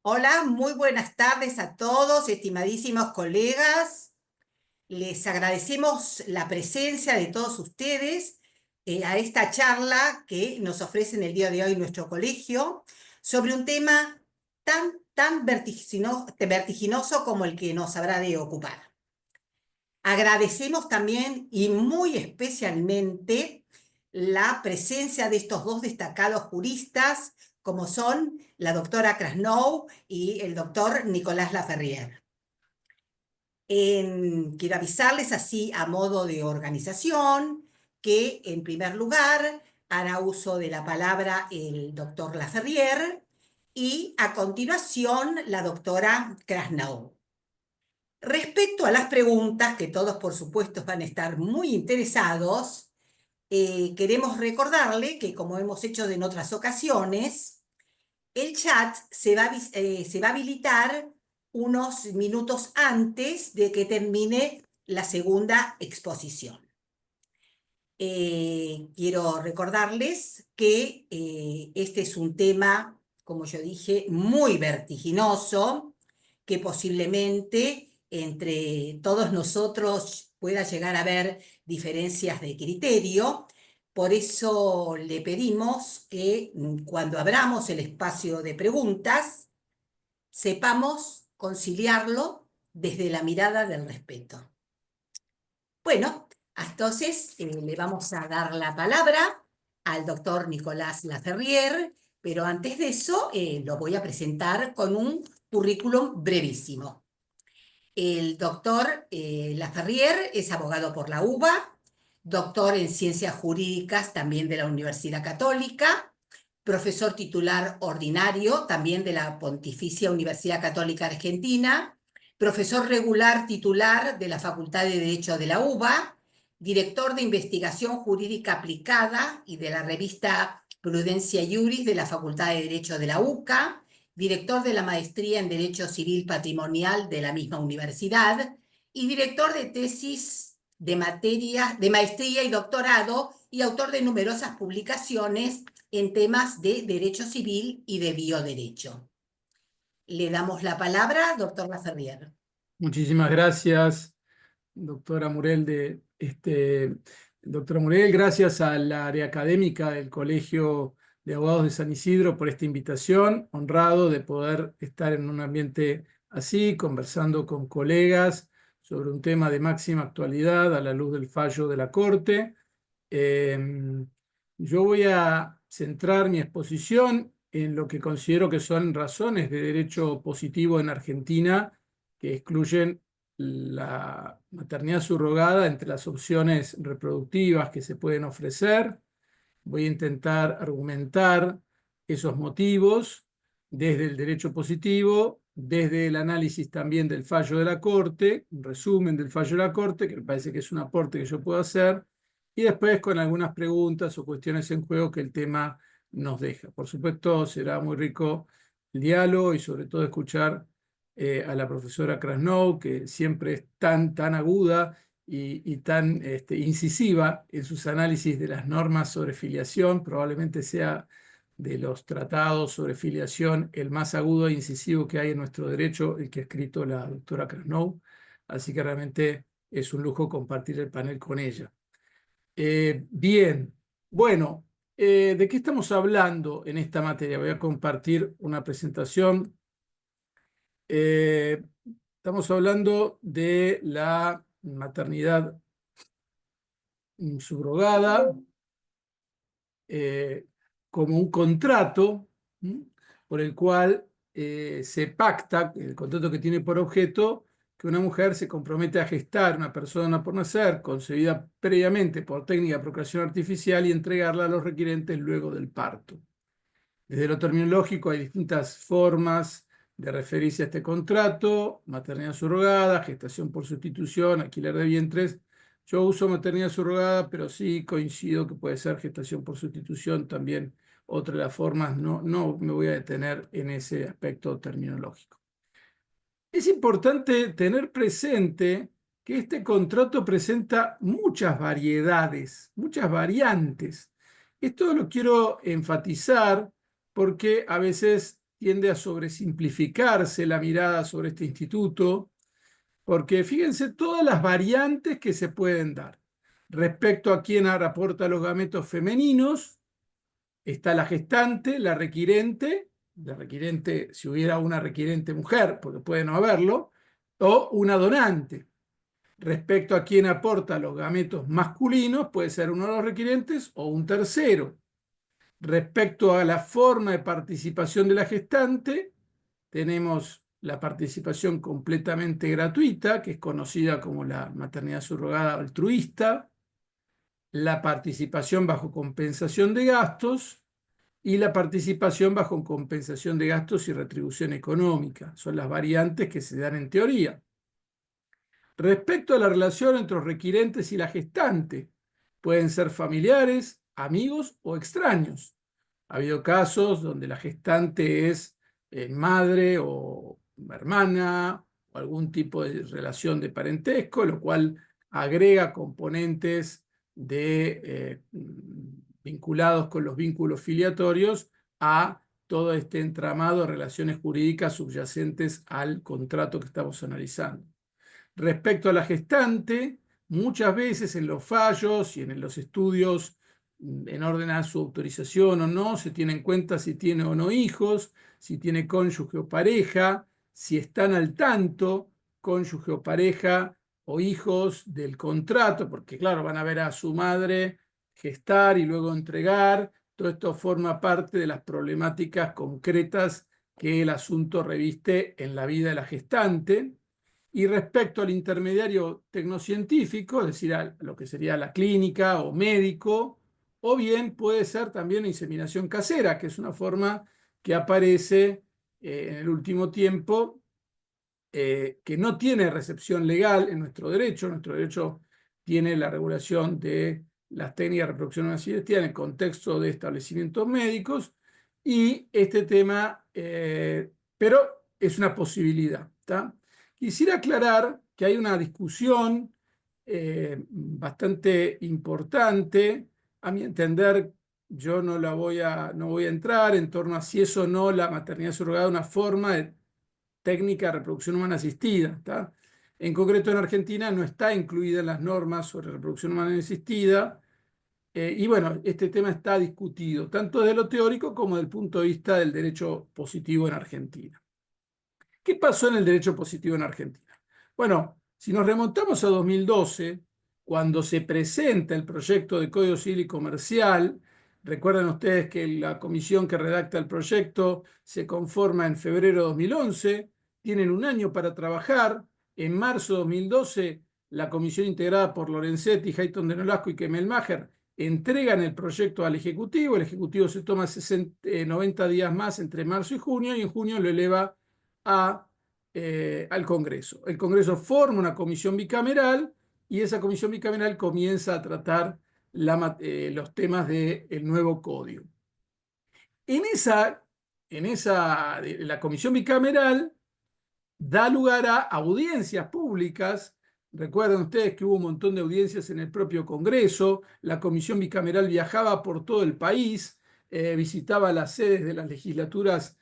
Hola, muy buenas tardes a todos, estimadísimos colegas. Les agradecemos la presencia de todos ustedes a esta charla que nos ofrece en el día de hoy nuestro colegio sobre un tema tan vertiginoso como el que nos habrá de ocupar. Agradecemos también y muy especialmente la presencia de estos dos destacados juristas, como son la doctora Krasnow y el doctor Nicolás Laferrière. Quiero avisarles así a modo de organización que en primer lugar hará uso de la palabra el doctor Laferrière y a continuación la doctora Krasnow. Respecto a las preguntas, que todos por supuesto van a estar muy interesados, queremos recordarle que como hemos hecho en otras ocasiones, el chat se va a habilitar unos minutos antes de que termine la segunda exposición. Quiero recordarles que este es un tema, como yo dije, muy vertiginoso, que posiblemente entre todos nosotros pueda llegar a haber diferencias de criterio. Por eso le pedimos que cuando abramos el espacio de preguntas, sepamos conciliarlo desde la mirada del respeto. Bueno, entonces le vamos a dar la palabra al doctor Nicolás Laferrière, pero antes de eso lo voy a presentar con un currículum brevísimo. El doctor Laferrière es abogado por la UBA, doctor en ciencias jurídicas también de la Universidad Católica, profesor titular ordinario también de la Pontificia Universidad Católica Argentina, profesor regular titular de la Facultad de Derecho de la UBA, director de investigación jurídica aplicada y de la revista Prudencia Iuris de la Facultad de Derecho de la UCA, director de la maestría en Derecho Civil Patrimonial de la misma universidad y director de tesis de maestría y doctorado y autor de numerosas publicaciones en temas de derecho civil y de bioderecho. Le damos la palabra, doctor Laferrière. Muchísimas gracias, doctora Murel. Doctora Murel, gracias al área académica del Colegio de Abogados de San Isidro por esta invitación. Honrado de poder estar en un ambiente así, conversando con colegas sobre un tema de máxima actualidad a la luz del fallo de la Corte. Yo voy a centrar mi exposición en lo que considero que son razones de derecho positivo en Argentina que excluyen la maternidad subrogada entre las opciones reproductivas que se pueden ofrecer. Voy a intentar argumentar esos motivos desde el derecho positivo, desde el análisis también del fallo de la Corte, un resumen del fallo de la Corte, que me parece que es un aporte que yo puedo hacer, y después con algunas preguntas o cuestiones en juego que el tema nos deja. Por supuesto, será muy rico el diálogo y sobre todo escuchar a la profesora Krasnow, que siempre es tan aguda y tan incisiva en sus análisis de las normas sobre filiación. Probablemente sea de los tratados sobre filiación el más agudo e incisivo que hay en nuestro derecho, el que ha escrito la doctora Krasnow. Así que realmente es un lujo compartir el panel con ella. Bien, bueno, ¿de qué estamos hablando en esta materia? Voy a compartir una presentación. Estamos hablando de la maternidad subrogada como un contrato por el cual se pacta, el contrato que tiene por objeto que una mujer se compromete a gestar una persona por nacer, concebida previamente por técnica de procreación artificial y entregarla a los requirentes luego del parto. Desde lo terminológico hay distintas formas de referirse a este contrato: maternidad subrogada, gestación por sustitución, alquiler de vientres. Yo uso maternidad subrogada, pero sí coincido que puede ser gestación por sustitución también otra de las formas. No me voy a detener en ese aspecto terminológico. Es importante tener presente que este contrato presenta muchas variedades, muchas variantes. Esto lo quiero enfatizar porque a veces tiende a sobresimplificarse la mirada sobre este instituto, porque fíjense todas las variantes que se pueden dar. Respecto a quién aporta los gametos femeninos, está la gestante, la requirente, si hubiera una requirente mujer, porque puede no haberlo, o una donante. Respecto a quién aporta los gametos masculinos, puede ser uno de los requirentes o un tercero. Respecto a la forma de participación de la gestante, tenemos la participación completamente gratuita, que es conocida como la maternidad subrogada altruista, la participación bajo compensación de gastos y la participación bajo compensación de gastos y retribución económica. Son las variantes que se dan en teoría. Respecto a la relación entre los requirentes y la gestante, pueden ser familiares, amigos o extraños. Ha habido casos donde la gestante es madre o hermana o algún tipo de relación de parentesco, lo cual agrega componentes vinculados con los vínculos filiatorios a todo este entramado de relaciones jurídicas subyacentes al contrato que estamos analizando. Respecto a la gestante, muchas veces en los fallos y en los estudios en orden a su autorización o no, se tiene en cuenta si tiene o no hijos, si tiene cónyuge o pareja, si están al tanto cónyuge o pareja o hijos del contrato, porque claro, van a ver a su madre gestar y luego entregar. Todo esto forma parte de las problemáticas concretas que el asunto reviste en la vida de la gestante. Y respecto al intermediario tecnocientífico, es decir, a lo que sería la clínica o médico, o bien puede ser también inseminación casera, que es una forma que aparece en el último tiempo, que no tiene recepción legal en nuestro derecho. Nuestro derecho tiene la regulación de las técnicas de reproducción asistida en el contexto de establecimientos médicos, y este tema, pero es una posibilidad, ¿tá? Quisiera aclarar que hay una discusión bastante importante, a mi entender. Yo no voy a entrar en torno a si es o no la maternidad subrogada una forma de técnica de reproducción humana asistida, ¿tá? En concreto, en Argentina no está incluida en las normas sobre reproducción humana asistida, y bueno, este tema está discutido tanto de lo teórico como desde el punto de vista del derecho positivo en Argentina. ¿Qué pasó en el derecho positivo en Argentina? Bueno, si nos remontamos a 2012, cuando se presenta el proyecto de Código Civil y Comercial, recuerden ustedes que la comisión que redacta el proyecto se conforma en febrero de 2011, tienen un año para trabajar. En marzo de 2012, la comisión integrada por Lorenzetti, Hayton de Nolasco y Kemel Maher entregan el proyecto al Ejecutivo. El Ejecutivo se toma 90 días más entre marzo y junio, y en junio lo eleva al Congreso. El Congreso forma una comisión bicameral y esa comisión bicameral comienza a tratar los temas del nuevo código. La comisión bicameral da lugar a audiencias públicas. Recuerden ustedes que hubo un montón de audiencias en el propio Congreso. La comisión bicameral viajaba por todo el país, visitaba las sedes de las legislaturas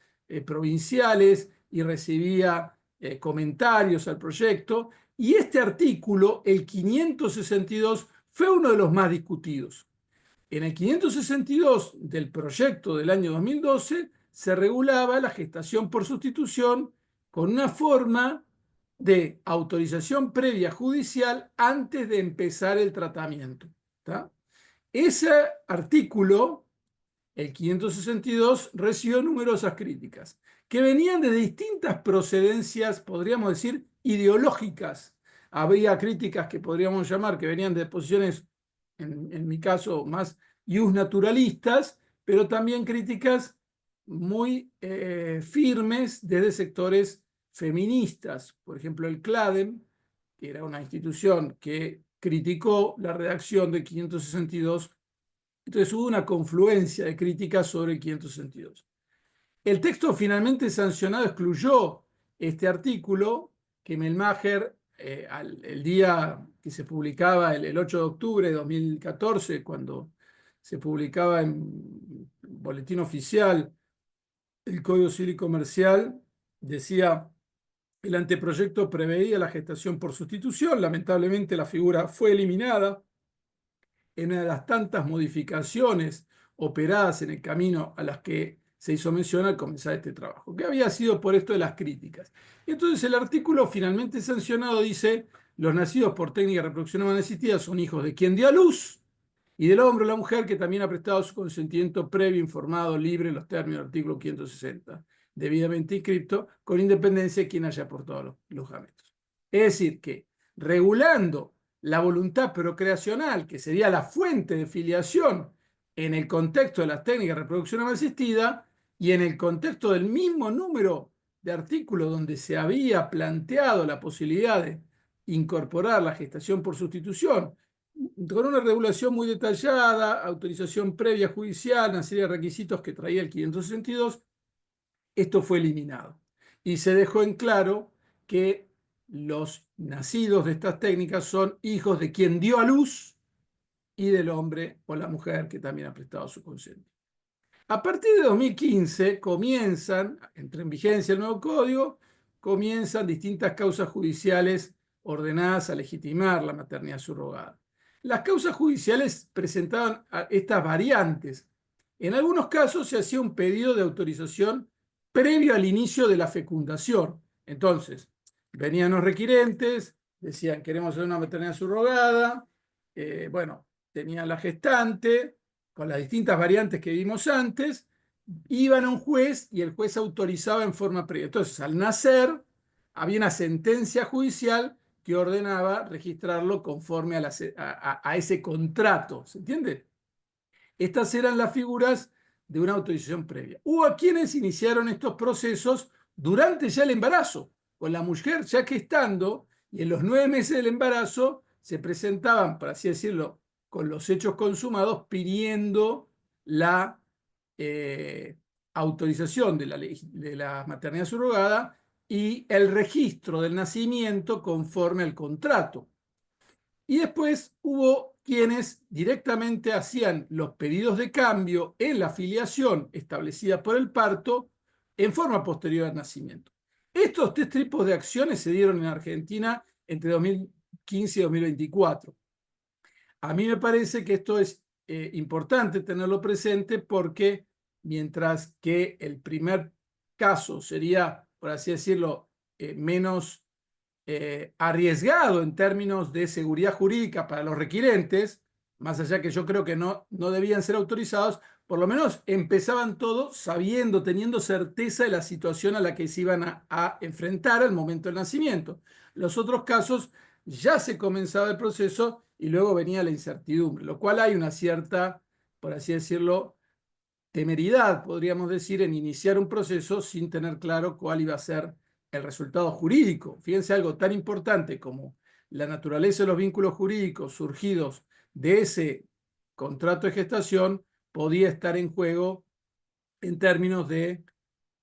provinciales y recibía comentarios al proyecto. Y este artículo, el 562, fue uno de los más discutidos. En el 562 del proyecto del año 2012 se regulaba la gestación por sustitución con una forma de autorización previa judicial antes de empezar el tratamiento, ¿tá? Ese artículo, el 562, recibió numerosas críticas que venían de distintas procedencias, podríamos decir, ideológicas. Había críticas que podríamos llamar que venían de posiciones, en mi caso, más naturalistas, pero también críticas muy firmes desde sectores feministas. Por ejemplo, el CLADEM, que era una institución que criticó la redacción del 562. Entonces hubo una confluencia de críticas sobre el 562. El texto finalmente sancionado excluyó este artículo que Melmacher, el día que se publicaba, el 8 de octubre de 2014, cuando se publicaba en Boletín Oficial el Código Civil y Comercial decía: el anteproyecto preveía la gestación por sustitución. Lamentablemente la figura fue eliminada en una de las tantas modificaciones operadas en el camino a las que se hizo mención al comenzar este trabajo, que había sido por esto de las críticas. Y entonces el artículo finalmente sancionado dice: los nacidos por técnica de reproducción humana asistida son hijos de quien dio a luz y del hombre o la mujer que también ha prestado su consentimiento previo, informado, libre en los términos del artículo 560, debidamente inscripto, con independencia de quien haya aportado los gametos. Es decir, que regulando la voluntad procreacional, que sería la fuente de filiación en el contexto de las técnicas de reproducción humana asistida y en el contexto del mismo número de artículos donde se había planteado la posibilidad de incorporar la gestación por sustitución, con una regulación muy detallada, autorización previa judicial, una serie de requisitos que traía el 562, esto fue eliminado. Y se dejó en claro que los nacidos de estas técnicas son hijos de quien dio a luz y del hombre o la mujer que también ha prestado su consentimiento. A partir de 2015 entra en vigencia el nuevo código, comienzan distintas causas judiciales ordenadas a legitimar la maternidad subrogada. Las causas judiciales presentaban estas variantes. En algunos casos se hacía un pedido de autorización previo al inicio de la fecundación. Entonces, venían los requirentes, decían: queremos hacer una maternidad subrogada. Bueno, tenían la gestante, con las distintas variantes que vimos antes, iban a un juez y el juez autorizaba en forma previa. Entonces, al nacer, había una sentencia judicial que ordenaba registrarlo conforme a ese contrato. ¿Se entiende? Estas eran las figuras de una autorización previa. Hubo a quienes iniciaron estos procesos durante ya el embarazo, con la mujer ya gestando, y en los 9 meses del embarazo se presentaban, por así decirlo, con los hechos consumados, pidiendo la autorización de la maternidad subrogada y el registro del nacimiento conforme al contrato. Y después hubo quienes directamente hacían los pedidos de cambio en la filiación establecida por el parto en forma posterior al nacimiento. Estos 3 tipos de acciones se dieron en Argentina entre 2015 y 2024. A mí me parece que esto es importante tenerlo presente, porque mientras que el primer caso sería, por así decirlo, menos arriesgado en términos de seguridad jurídica para los requirentes, más allá que yo creo que no debían ser autorizados, por lo menos empezaban todos sabiendo, teniendo certeza de la situación a la que se iban a enfrentar al momento del nacimiento. Los otros casos ya se comenzaba el proceso y luego venía la incertidumbre, lo cual hay una cierta, por así decirlo, temeridad, podríamos decir, en iniciar un proceso sin tener claro cuál iba a ser el resultado jurídico. Fíjense, algo tan importante como la naturaleza de los vínculos jurídicos surgidos de ese contrato de gestación podía estar en juego en términos de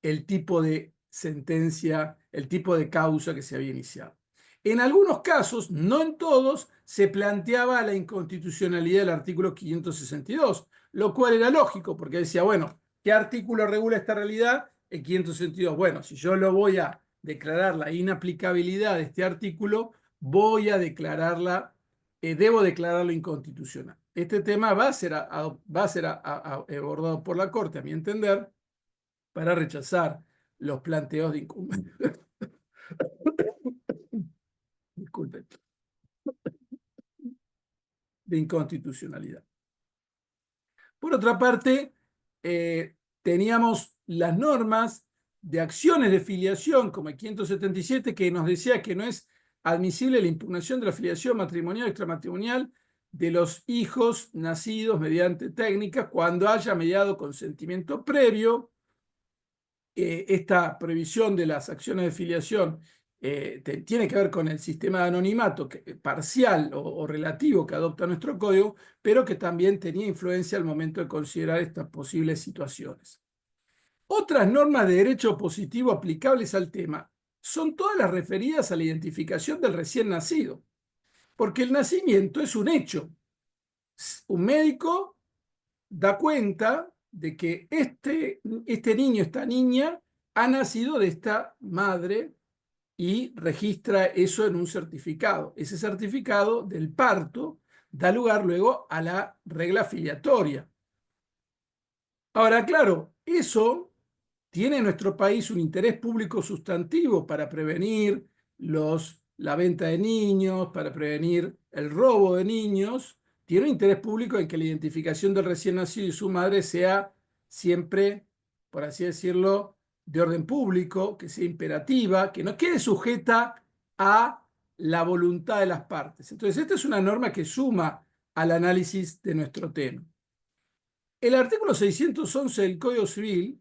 el tipo de sentencia, el tipo de causa que se había iniciado. En algunos casos, no en todos, se planteaba la inconstitucionalidad del artículo 562, lo cual era lógico, porque decía: bueno, ¿qué artículo regula esta realidad? El 562. Bueno, si yo lo voy a declarar la inaplicabilidad de este artículo, voy a declararla, debo declararlo inconstitucional. Este tema va a ser abordado por la Corte, a mi entender, para rechazar los planteos de disculpen, de inconstitucionalidad. Por otra parte, teníamos las normas de acciones de filiación, como el 577, que nos decía que no es admisible la impugnación de la filiación matrimonial o extramatrimonial de los hijos nacidos mediante técnicas cuando haya mediado consentimiento previo. Esta previsión de las acciones de filiación tiene que ver con el sistema de anonimato parcial o relativo que adopta nuestro código, pero que también tenía influencia al momento de considerar estas posibles situaciones. Otras normas de derecho positivo aplicables al tema son todas las referidas a la identificación del recién nacido, porque el nacimiento es un hecho. Un médico da cuenta de que este niño, esta niña, ha nacido de esta madre y registra eso en un certificado. Ese certificado del parto da lugar luego a la regla filiatoria. Ahora, claro, eso tiene en nuestro país un interés público sustantivo para prevenir la venta de niños, para prevenir el robo de niños. Tiene un interés público en que la identificación del recién nacido y su madre sea siempre, por así decirlo, de orden público, que sea imperativa, que no quede sujeta a la voluntad de las partes. Entonces, esta es una norma que suma al análisis de nuestro tema. El artículo 611 del Código Civil,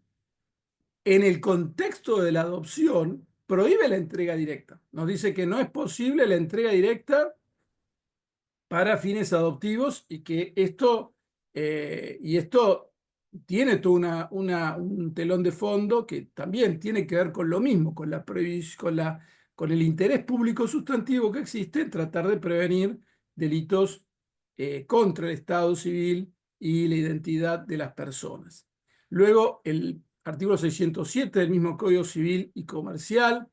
en el contexto de la adopción, prohíbe la entrega directa. Nos dice que no es posible la entrega directa para fines adoptivos y que esto tiene todo un telón de fondo que también tiene que ver con lo mismo, con el interés público sustantivo que existe en tratar de prevenir delitos contra el Estado civil y la identidad de las personas. Luego, el artículo 607 del mismo Código Civil y Comercial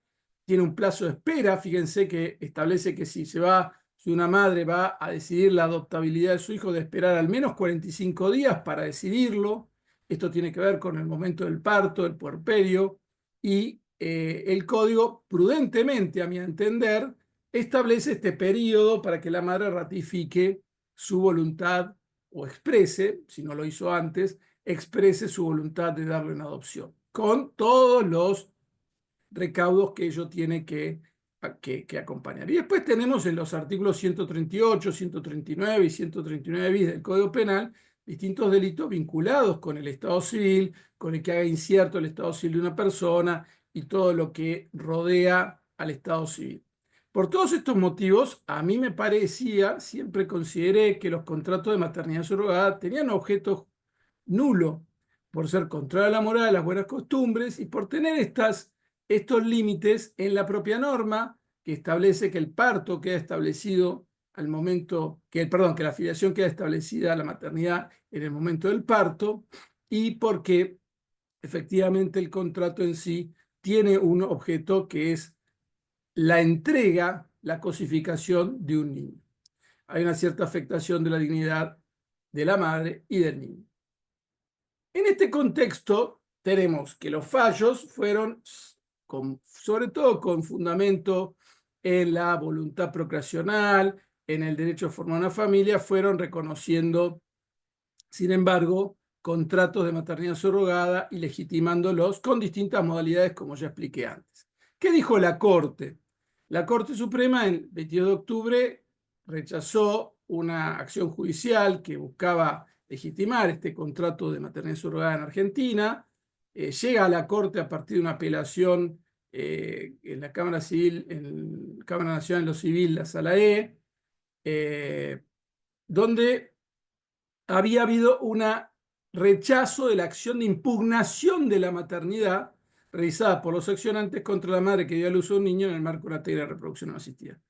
tiene un plazo de espera. Fíjense que establece que si una madre va a decidir la adoptabilidad de su hijo, de esperar al menos 45 días para decidirlo. Esto tiene que ver con el momento del parto, del puerperio, y el código, prudentemente, a mi entender, establece este periodo para que la madre ratifique su voluntad o exprese, si no lo hizo antes, exprese su voluntad de darle una adopción, con todos los recaudos que ello tiene que acompañar. Y después tenemos en los artículos 138, 139 y 139 bis del Código Penal distintos delitos vinculados con el Estado civil, con el que haga incierto el Estado civil de una persona y todo lo que rodea al Estado civil. Por todos estos motivos, a mí me parecía, siempre consideré que los contratos de maternidad subrogada tenían objeto nulo, por ser contrario a la moral, a las buenas costumbres y por tener estos límites en la propia norma que establece que el parto queda establecido al momento, que la filiación queda establecida a la maternidad en el momento del parto, y porque efectivamente el contrato en sí tiene un objeto que es la entrega, la cosificación de un niño. Hay una cierta afectación de la dignidad de la madre y del niño. En este contexto tenemos que los fallos fueron, sobre todo con fundamento en la voluntad procreacional, en el derecho a formar una familia, fueron reconociendo, sin embargo, contratos de maternidad subrogada y legitimándolos con distintas modalidades, como ya expliqué antes. ¿Qué dijo la Corte? La Corte Suprema, el 22 de octubre, rechazó una acción judicial que buscaba legitimar este contrato de maternidad subrogada en Argentina. Llega a la Corte a partir de una apelación en la Cámara Civil, en la Cámara Nacional de lo Civil, la Sala E, donde había habido un rechazo de la acción de impugnación de la maternidad realizada por los accionantes contra la madre que dio a luz a un niño en el marco de una técnica de reproducción no asistida.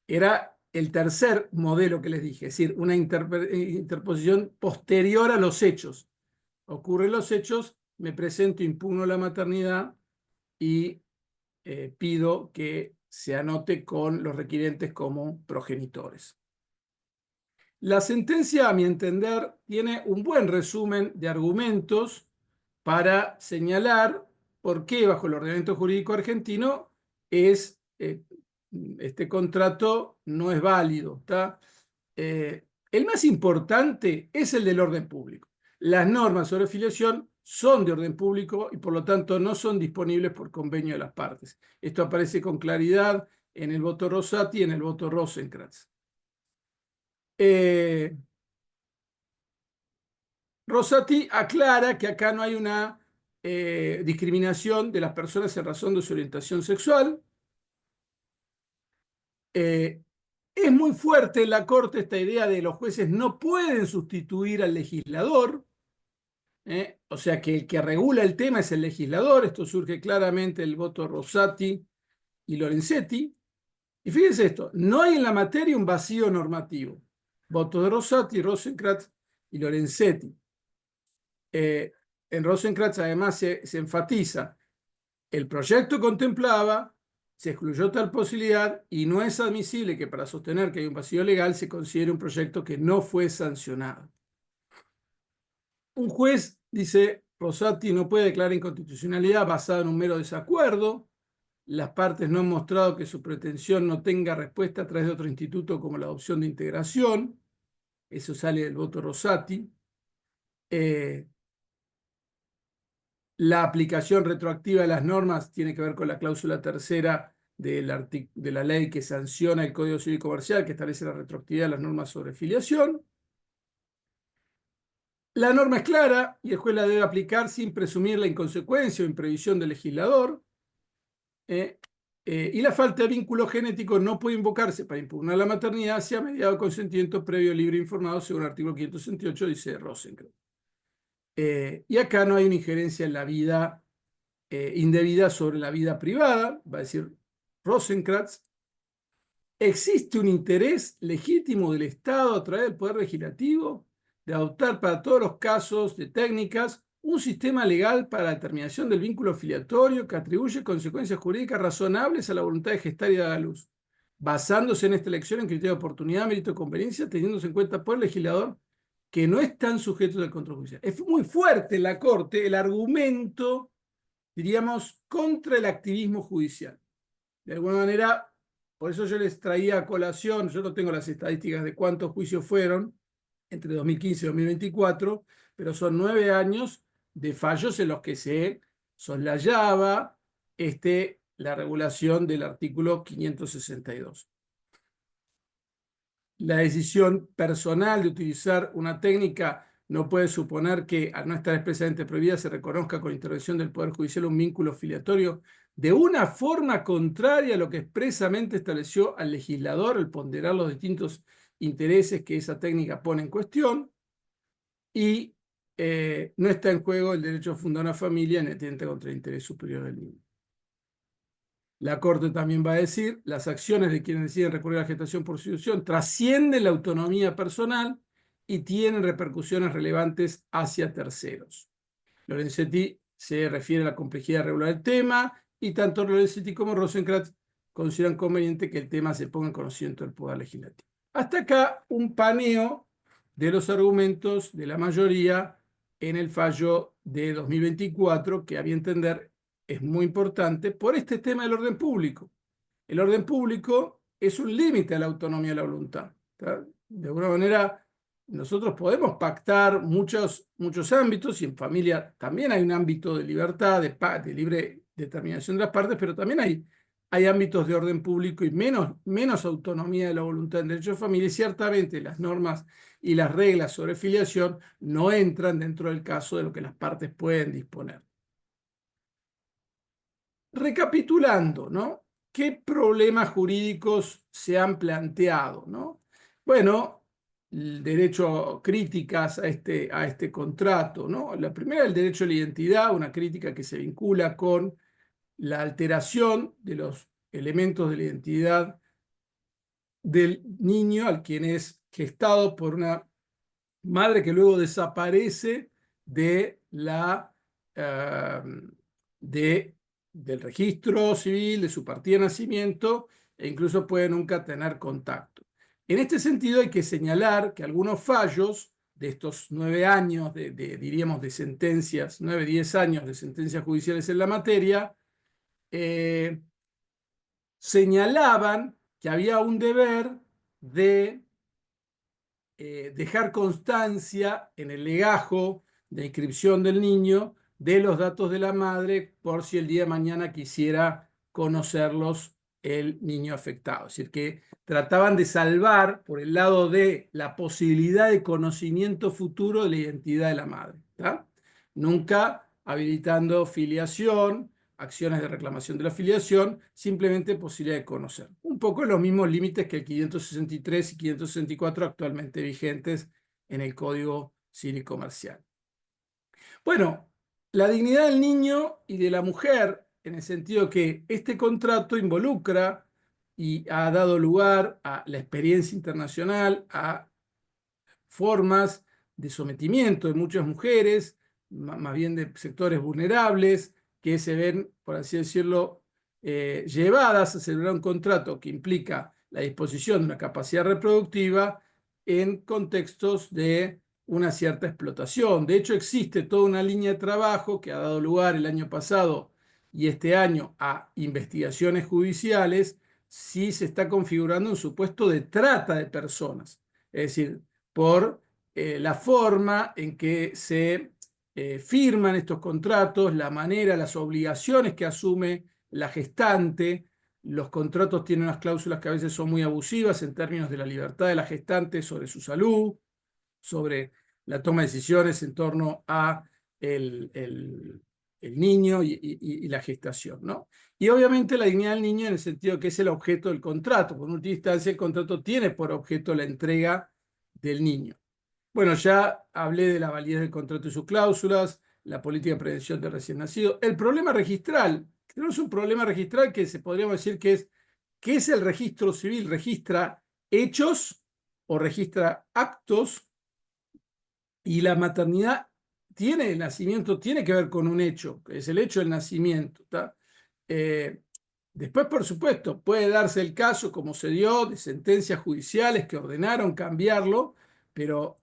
Era el tercer modelo que les dije, es decir, una interposición posterior a los hechos. Ocurren los hechos, me presento, impugno la maternidad y pido que se anote con los requirentes como progenitores. La sentencia, a mi entender, tiene un buen resumen de argumentos para señalar por qué, bajo el ordenamiento jurídico argentino, este contrato no es válido. El más importante es el del orden público. Las normas sobre filiación son de orden público y por lo tanto no son disponibles por convenio de las partes. Esto aparece con claridad en el voto Rosati y en el voto Rosenkrantz. Rosati aclara que acá no hay una discriminación de las personas en razón de su orientación sexual. Es muy fuerte en la Corte esta idea de los jueces no pueden sustituir al legislador, o sea que el que regula el tema es el legislador. Esto surge claramente del voto Rosati y Lorenzetti. Y fíjense esto, no hay en la materia un vacío normativo. Votos de Rosati, Rosenkrantz y Lorenzetti. En Rosenkratz además se enfatiza, el proyecto contemplaba, se excluyó tal posibilidad y no es admisible que para sostener que hay un vacío legal se considere un proyecto que no fue sancionado. Un juez, dice Rosati, no puede declarar inconstitucionalidad basada en un mero desacuerdo. Las partes no han mostrado que su pretensión no tenga respuesta a través de otro instituto como la adopción de integración. Eso sale del voto Rosati. La aplicación retroactiva de las normas tiene que ver con la cláusula tercera de la ley que sanciona el Código Civil Comercial, que establece la retroactividad de las normas sobre filiación. La norma es clara y el juez la debe aplicar sin presumir la inconsecuencia o imprevisión del legislador. Y la falta de vínculo genético no puede invocarse para impugnar la maternidad si ha mediado consentimiento previo, libre e informado, según el artículo 568, dice Rosenkranz. Y acá no hay una injerencia en la vida indebida sobre la vida privada, va a decir Rosenkranz. ¿Existe un interés legítimo del Estado a través del Poder Legislativo de adoptar para todos los casos de técnicas un sistema legal para la determinación del vínculo filiatorio que atribuye consecuencias jurídicas razonables a la voluntad de gestar y dar a luz, basándose en esta elección en criterio de oportunidad, mérito y conveniencia, teniéndose en cuenta por el legislador que no están sujetos al control judicial? Es muy fuerte en la Corte el argumento, diríamos, contra el activismo judicial. De alguna manera, por eso yo les traía a colación, yo no tengo las estadísticas de cuántos juicios fueron entre 2015 y 2024, pero son 9 años de fallos en los que se soslayaba la regulación del artículo 562. La decisión personal de utilizar una técnica no puede suponer que, al no estar expresamente prohibida, se reconozca con intervención del Poder Judicial un vínculo filiatorio de una forma contraria a lo que expresamente estableció al legislador al ponderar los distintos intereses que esa técnica pone en cuestión, y no está en juego el derecho a fundar una familia en atenta contra el interés superior del niño. La Corte también va a decir, las acciones de quienes deciden recurrir a la gestación por sustitución trascienden la autonomía personal y tienen repercusiones relevantes hacia terceros. Lorenzetti se refiere a la complejidad regular del tema y tanto Lorenzetti como Rosenkranz consideran conveniente que el tema se ponga en conocimiento del Poder Legislativo. Hasta acá un paneo de los argumentos de la mayoría en el fallo de 2024, que a mi entender es muy importante por este tema del orden público. El orden público es un límite a la autonomía de la voluntad. ¿Tá? De alguna manera, nosotros podemos pactar muchos ámbitos, y en familia también hay un ámbito de libertad, de libre determinación de las partes, pero también hay ámbitos de orden público y menos autonomía de la voluntad en derecho de familia, y ciertamente las normas y las reglas sobre filiación no entran dentro del caso de lo que las partes pueden disponer. Recapitulando, ¿no? ¿Qué problemas jurídicos se han planteado, ¿no? Bueno, el derecho, críticas a este contrato, ¿no? La primera, el derecho a la identidad, una crítica que se vincula con la alteración de los elementos de la identidad del niño al quien es gestado por una madre que luego desaparece de del registro civil, de su partida de nacimiento, e incluso puede nunca tener contacto. En este sentido hay que señalar que algunos fallos de estos 9 años, diríamos, de sentencias, 9, 10 años de sentencias judiciales en la materia, señalaban que había un deber de dejar constancia en el legajo de inscripción del niño de los datos de la madre por si el día de mañana quisiera conocerlos el niño afectado. Es decir, que trataban de salvar por el lado de la posibilidad de conocimiento futuro de la identidad de la madre, ¿tá? Nunca habilitando filiación, acciones de reclamación de la filiación, simplemente posibilidad de conocer. Un poco los mismos límites que el 563 y 564 actualmente vigentes en el Código Civil Comercial. Bueno, la dignidad del niño y de la mujer, en el sentido que este contrato involucra y ha dado lugar a la experiencia internacional, a formas de sometimiento de muchas mujeres, más bien de sectores vulnerables, que se ven, por así decirlo, llevadas a celebrar un contrato que implica la disposición de una capacidad reproductiva en contextos de una cierta explotación. De hecho, existe toda una línea de trabajo que ha dado lugar el año pasado y este año a investigaciones judiciales si se está configurando un supuesto de trata de personas. Es decir, por la forma en que se firman estos contratos, la manera, las obligaciones que asume la gestante. Los contratos tienen unas cláusulas que a veces son muy abusivas en términos de la libertad de la gestante sobre su salud, sobre la toma de decisiones en torno a el niño y la gestación, ¿no? Y obviamente la dignidad del niño en el sentido que es el objeto del contrato. Por última instancia, el contrato tiene por objeto la entrega del niño. Bueno, ya hablé de la validez del contrato y sus cláusulas, la política de prevención del recién nacido. El problema registral, tenemos un problema registral que se podríamos decir que es, ¿qué es el registro civil? ¿Registra hechos o registra actos? Y la maternidad tiene, el nacimiento tiene que ver con un hecho, que es el hecho del nacimiento. Eh, Después, por supuesto, puede darse el caso, como se dio, de sentencias judiciales que ordenaron cambiarlo, pero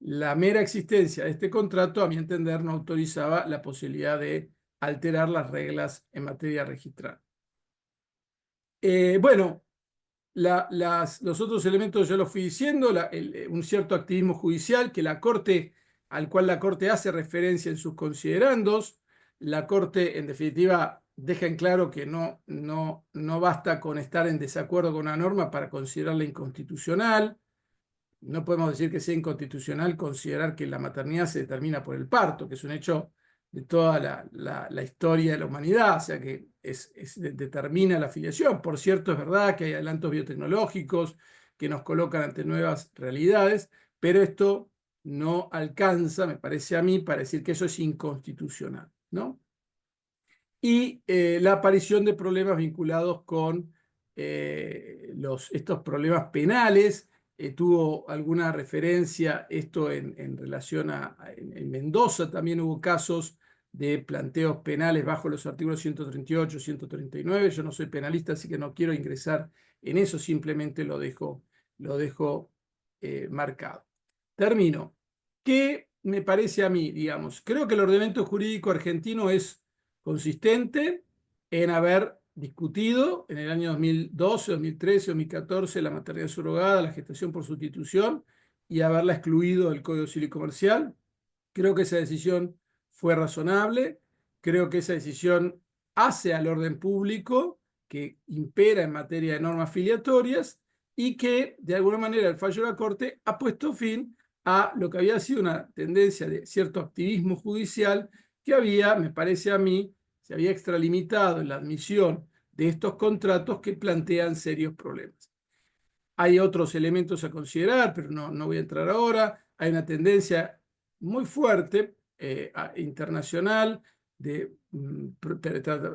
la mera existencia de este contrato, a mi entender, no autorizaba la posibilidad de alterar las reglas en materia registral. Bueno, los otros elementos ya los fui diciendo, un cierto activismo judicial al cual la Corte hace referencia en sus considerandos. La Corte, en definitiva, deja en claro que no basta con estar en desacuerdo con una norma para considerarla inconstitucional. No podemos decir que sea inconstitucional considerar que la maternidad se determina por el parto, que es un hecho de toda la historia de la humanidad, o sea que determina la filiación. Por cierto, es verdad que hay adelantos biotecnológicos que nos colocan ante nuevas realidades, pero esto no alcanza, me parece a mí, para decir que eso es inconstitucional, ¿no? Y la aparición de problemas vinculados con estos problemas penales. Tuvo alguna referencia esto en relación en Mendoza también hubo casos de planteos penales bajo los artículos 138, 139. Yo no soy penalista, así que no quiero ingresar en eso, simplemente lo dejo marcado. Termino. ¿Qué me parece a mí, digamos? Creo que el ordenamiento jurídico argentino es consistente en haber discutido en el año 2012, 2013, 2014 la maternidad subrogada, la gestación por sustitución y haberla excluido del Código Civil y Comercial. Creo que esa decisión fue razonable, creo que esa decisión hace al orden público que impera en materia de normas filiatorias y que de alguna manera el fallo de la Corte ha puesto fin a lo que había sido una tendencia de cierto activismo judicial que había, me parece a mí, se había extralimitado en la admisión de estos contratos que plantean serios problemas. Hay otros elementos a considerar, pero no voy a entrar ahora. Hay una tendencia muy fuerte internacional de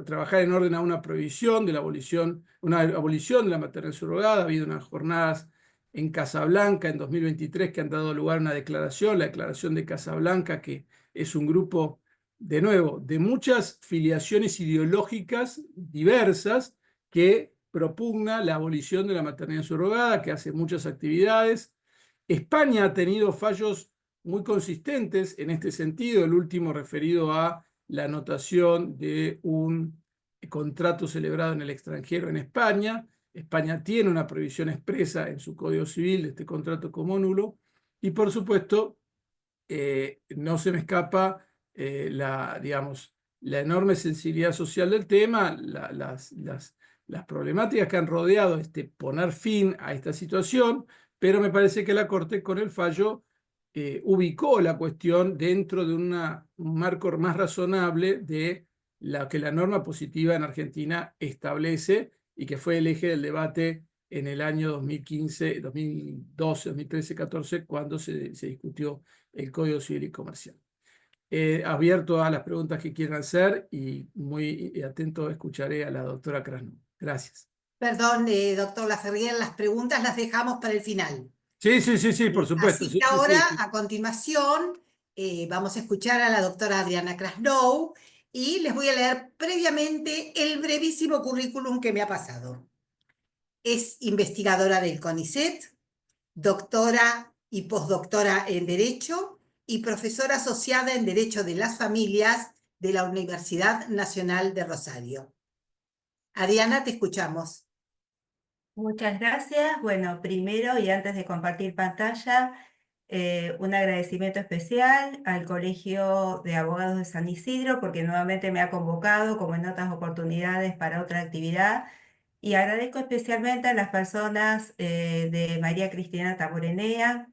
trabajar en orden a una prohibición de la abolición, una abolición de la maternidad subrogada. Ha habido unas jornadas en Casablanca en 2023 que han dado lugar a una declaración, la Declaración de Casablanca, que es un grupo, de nuevo, de muchas filiaciones ideológicas diversas que propugna la abolición de la maternidad subrogada, que hace muchas actividades. España ha tenido fallos muy consistentes en este sentido, el último referido a la anotación de un contrato celebrado en el extranjero en España. España tiene una prohibición expresa en su Código Civil de este contrato como nulo. Y por supuesto, no se me escapa digamos, la enorme sensibilidad social del tema, las problemáticas que han rodeado poner fin a esta situación, pero me parece que la Corte con el fallo ubicó la cuestión dentro de un marco más razonable de la que la norma positiva en Argentina establece y que fue el eje del debate en el año 2015, 2012, 2013, 2014, cuando se discutió el Código Civil y Comercial. Abierto a las preguntas que quieran hacer y muy atento escucharé a la doctora Krasnov. Gracias. Perdón, doctor Laferrier, las preguntas las dejamos para el final. Sí, por supuesto. Así Sí, que ahora, sí. a continuación, Vamos a escuchar a la doctora Adriana Krasnow y les voy a leer previamente el brevísimo currículum que me ha pasado. Es investigadora del CONICET, doctora y postdoctora en Derecho y profesora asociada en Derecho de las Familias de la Universidad Nacional de Rosario. Adriana, te escuchamos. Muchas gracias. Bueno, primero y antes de compartir pantalla, un agradecimiento especial al Colegio de Abogados de San Isidro porque nuevamente me ha convocado, como en otras oportunidades, para otra actividad. Y agradezco especialmente a las personas de María Cristina Taborenea,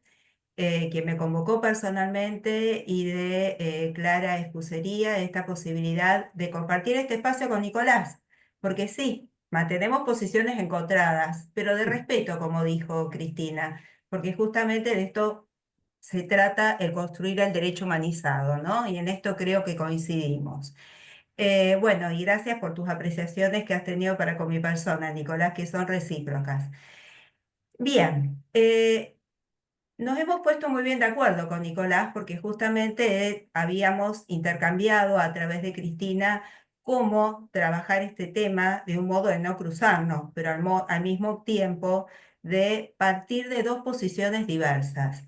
quien me convocó personalmente, y de Clara Escusería, esta posibilidad de compartir este espacio con Nicolás, porque sí, mantenemos posiciones encontradas, pero de respeto, como dijo Cristina, porque justamente de esto se trata el construir el derecho humanizado, ¿no? Y en esto creo que coincidimos. Bueno, y gracias por tus apreciaciones que has tenido para con mi persona, Nicolás, que son recíprocas. Bien, nos hemos puesto muy bien de acuerdo con Nicolás porque justamente habíamos intercambiado a través de Cristina cómo trabajar este tema de un modo de no cruzarnos, pero al mismo tiempo de partir de dos posiciones diversas.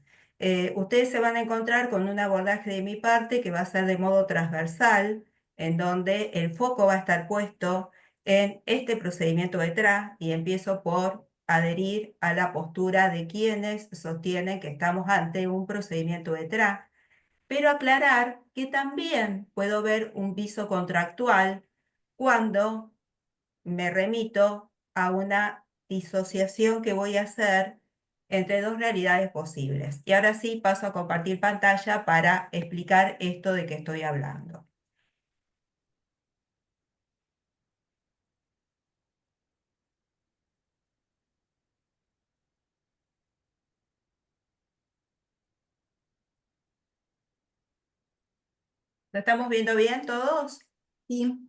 Ustedes se van a encontrar con un abordaje de mi parte que va a ser de modo transversal, en donde el foco va a estar puesto en este procedimiento detrás, y empiezo por adherir a la postura de quienes sostienen que estamos ante un procedimiento detrás, pero aclarar que también puedo ver un viso contractual cuando me remito a una disociación que voy a hacer entre dos realidades posibles. Y ahora sí paso a compartir pantalla para explicar esto de que estoy hablando. ¿Lo estamos viendo bien todos? Sí.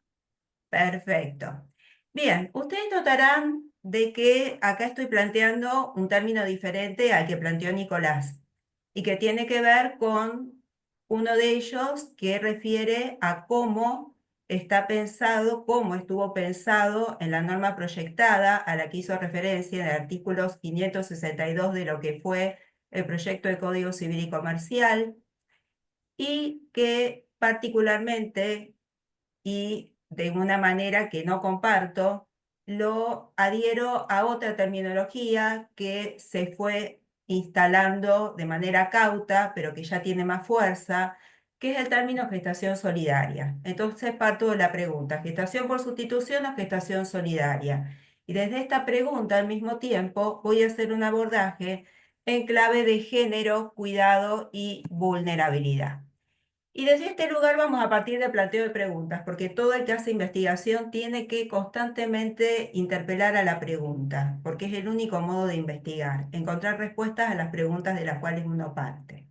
Perfecto. Bien, ustedes notarán de que acá estoy planteando un término diferente al que planteó Nicolás y que tiene que ver con uno de ellos que refiere a cómo está pensado, cómo estuvo pensado en la norma proyectada a la que hizo referencia en el artículo 562 de lo que fue el proyecto de Código Civil y Comercial, y que particularmente, y de una manera que no comparto, lo adhiero a otra terminología que se fue instalando de manera cauta, pero que ya tiene más fuerza, que es el término gestación solidaria. Entonces parto de la pregunta: ¿gestación por sustitución o gestación solidaria? Y desde esta pregunta, al mismo tiempo, voy a hacer un abordaje en clave de género, cuidado y vulnerabilidad. Y desde este lugar vamos a partir del planteo de preguntas, porque todo el que hace investigación tiene que constantemente interpelar a la pregunta, porque es el único modo de investigar, encontrar respuestas a las preguntas de las cuales uno parte.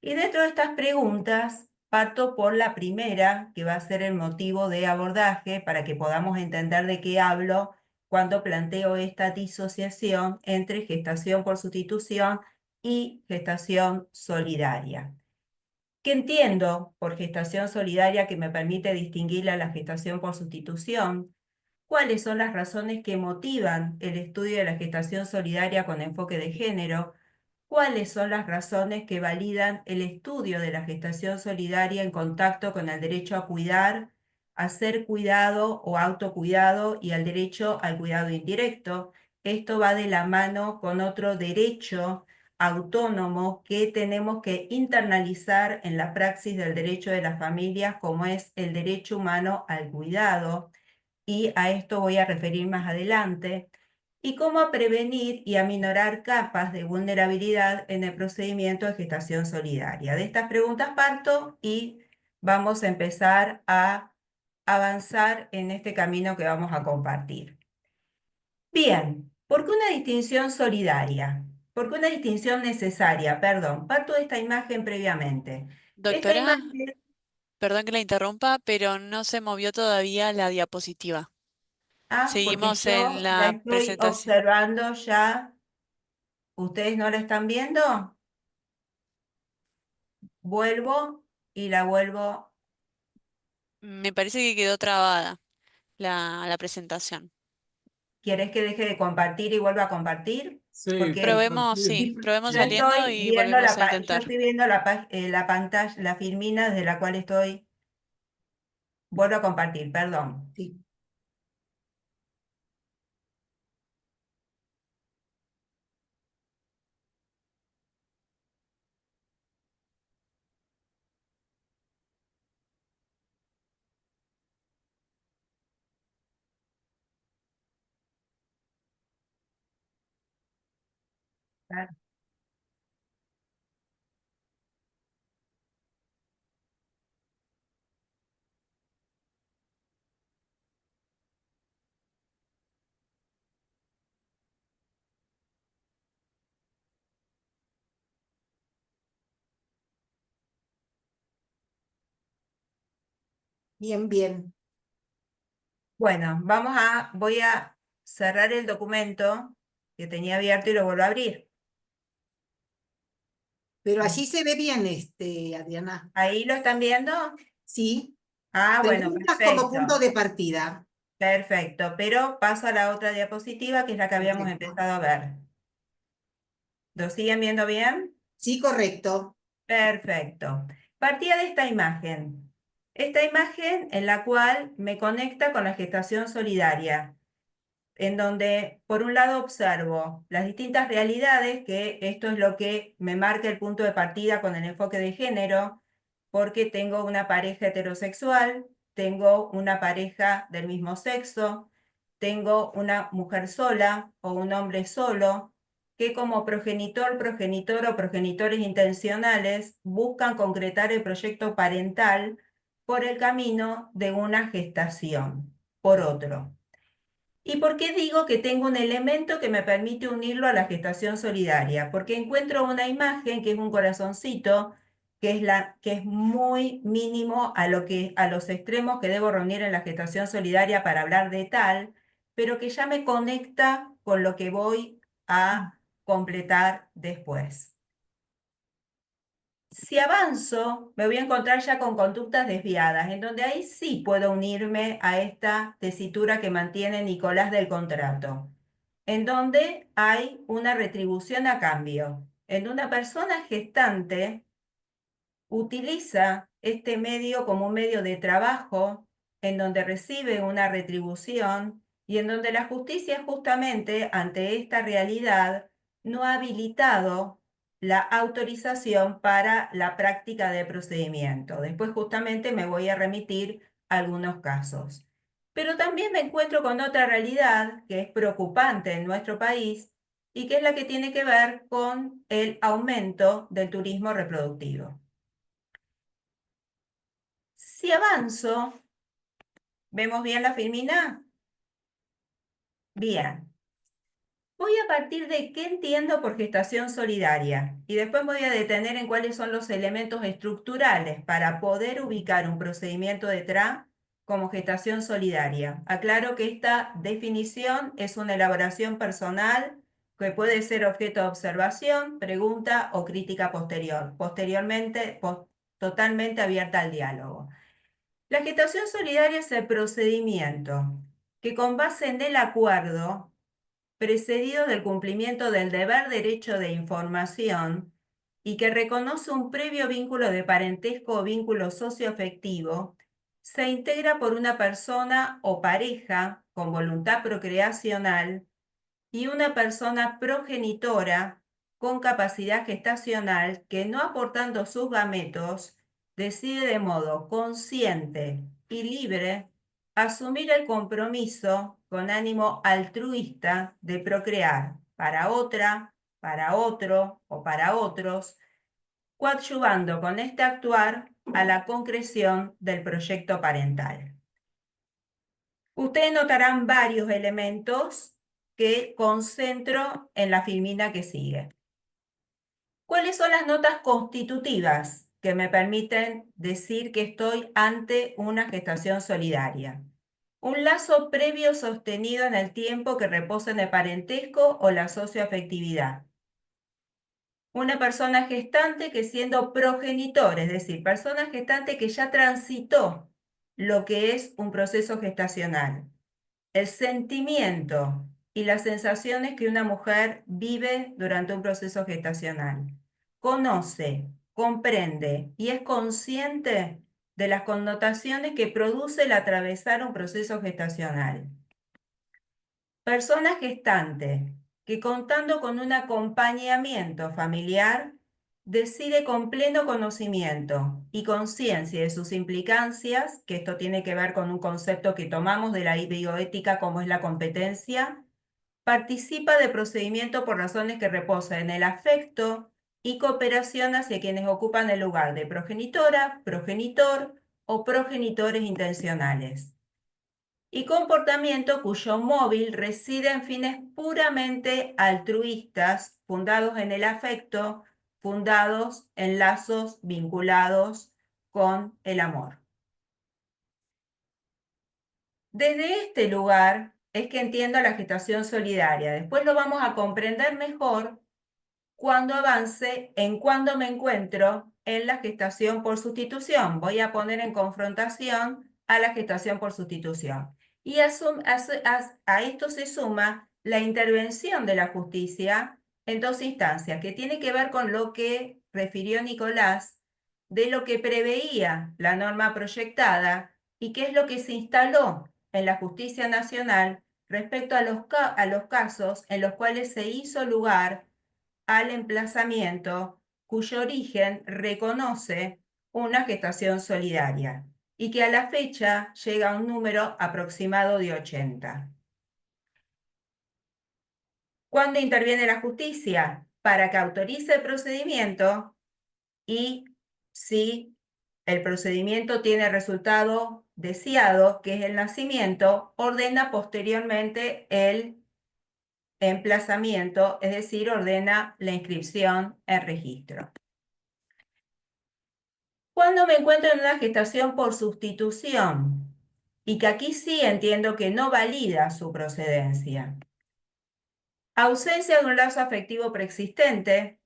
Y dentro de estas preguntas, parto por la primera, que va a ser el motivo de abordaje para que podamos entender de qué hablo cuando planteo esta disociación entre gestación por sustitución y gestación solidaria. ¿Qué entiendo por gestación solidaria que me permite distinguirla a la gestación por sustitución? ¿Cuáles son las razones que motivan el estudio de la gestación solidaria con enfoque de género? ¿Cuáles son las razones que validan el estudio de la gestación solidaria en contacto con el derecho a cuidar, a ser cuidado o autocuidado, y al derecho al cuidado indirecto? Esto va de la mano con otro derecho autónomo que tenemos que internalizar en la praxis del derecho de las familias, como es el derecho humano al cuidado, y a esto voy a referir más adelante, y cómo prevenir y aminorar capas de vulnerabilidad en el procedimiento de gestación solidaria. De estas preguntas parto y vamos a empezar a avanzar en este camino que vamos a compartir. Bien, ¿por qué una distinción solidaria? ¿Por qué una distinción necesaria? Perdón, parto de esta imagen previamente. Esta Doctora, imagen, perdón que la interrumpa, pero no se movió todavía la diapositiva. porque Seguimos en yo la la estoy presentación. observando ya. ¿Ustedes no la están viendo? vuelvo y la vuelvo. Me parece que quedó trabada la presentación. ¿Quieres que deje de compartir y vuelva a compartir? Sí, Porque Probemos, sí, compartir. probemos yo saliendo estoy y viendo volvemos a yo intentar. estoy viendo la pantalla, la filmina desde la cual estoy. Vuelvo a compartir, perdón. Sí. Bien, bien. Bueno, voy a cerrar el documento que tenía abierto y lo vuelvo a abrir. Pero allí se ve bien, Adriana. ¿Ahí lo están viendo? Sí. Ah, bueno, Preguntas como punto perfecto. de partida. Perfecto, pero paso a la otra diapositiva, que es la que habíamos Perfecto. empezado a ver. ¿Lo siguen viendo bien? Sí, correcto. Perfecto. Partía de esta imagen. Esta imagen en la cual me conecta con la gestación solidaria, en donde por un lado observo las distintas realidades, que esto es lo que me marca el punto de partida con el enfoque de género, porque tengo una pareja heterosexual, tengo una pareja del mismo sexo, tengo una mujer sola o un hombre solo, que como progenitor, progenitor o progenitores intencionales buscan concretar el proyecto parental por el camino de una gestación, por otro. ¿Y por qué digo que tengo un elemento que me permite unirlo a la gestación solidaria? Porque encuentro una imagen que es un corazoncito, que es muy mínimo a los extremos que debo reunir en la gestación solidaria para hablar de tal, pero que ya me conecta con lo que voy a completar después. Si avanzo, me voy a encontrar ya con conductas desviadas, en donde ahí sí puedo unirme a esta tesitura que mantiene Nicolás del contrato, en donde hay una retribución a cambio, en una persona gestante utiliza este medio como un medio de trabajo, en donde recibe una retribución y en donde la justicia justamente ante esta realidad no ha habilitado la autorización para la práctica del procedimiento. Después justamente me voy a remitir a algunos casos. Pero también me encuentro con otra realidad que es preocupante en nuestro país y que es la que tiene que ver con el aumento del turismo reproductivo. Si avanzo, ¿vemos bien la filmina? Bien. Voy a partir de qué entiendo por gestación solidaria y después voy a detener en cuáles son los elementos estructurales para poder ubicar un procedimiento de TRA como gestación solidaria. Aclaro que esta definición es una elaboración personal que puede ser objeto de observación, pregunta o crítica posterior. Posteriormente, totalmente abierta al diálogo. La gestación solidaria es el procedimiento que, con base en el acuerdo precedido del cumplimiento del deber derecho de información y que reconoce un previo vínculo de parentesco o vínculo socioafectivo, se integra por una persona o pareja con voluntad procreacional y una persona progenitora con capacidad gestacional que, no aportando sus gametos, decide de modo consciente y libre asumir el compromiso con ánimo altruista de procrear para otra, para otro o para otros, coadyuvando con este actuar a la concreción del proyecto parental. Ustedes notarán varios elementos que concentro en la filmina que sigue. ¿Cuáles son las notas constitutivas que me permiten decir que estoy ante una gestación solidaria? Un lazo previo sostenido en el tiempo que reposa en el parentesco o la socioafectividad. una persona gestante que siendo progenitor, es decir, persona gestante que ya transitó lo que es un proceso gestacional, el sentimiento y las sensaciones que una mujer vive durante un proceso gestacional. Conoce, comprende y es consciente de las connotaciones que produce el atravesar un proceso gestacional. Persona gestante que contando con un acompañamiento familiar decide con pleno conocimiento y conciencia de sus implicancias, que esto tiene que ver con un concepto que tomamos de la bioética como es la competencia, participa de procedimiento por razones que reposan en el afecto y cooperación hacia quienes ocupan el lugar de progenitora, progenitor o progenitores intencionales. Y comportamiento cuyo móvil reside en fines puramente altruistas, fundados en el afecto, fundados en lazos vinculados con el amor. Desde este lugar es que entiendo la gestación solidaria. Después lo vamos a comprender mejor cuando avance en cuando me encuentro en la gestación por sustitución. Voy a poner en confrontación a la gestación por sustitución. Y a esto se suma la intervención de la justicia en dos instancias, que tiene que ver con lo que refirió Nicolás, de lo que preveía la norma proyectada y qué es lo que se instaló en la justicia nacional respecto a los casos en los cuales se hizo lugar al emplazamiento cuyo origen reconoce una gestación solidaria y que a la fecha llega a un número aproximado de 80. ¿Cuándo interviene la justicia? Para que autorice el procedimiento y si el procedimiento tiene resultado deseado, que es el nacimiento, ordena posteriormente el emplazamiento, es decir, ordena la inscripción en registro. Cuando me encuentro en una gestación por sustitución, y que aquí sí entiendo que no valida su procedencia. Ausencia de un lazo afectivo preexistente,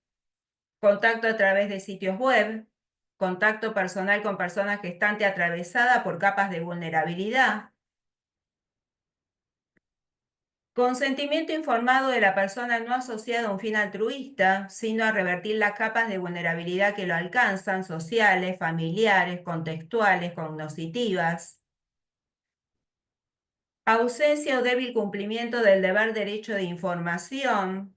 contacto a través de sitios web, contacto personal con persona gestante atravesada por capas de vulnerabilidad, consentimiento informado de la persona no asociado a un fin altruista, sino a revertir las capas de vulnerabilidad que lo alcanzan, sociales, familiares, contextuales, cognitivas. Ausencia o débil cumplimiento del deber derecho de información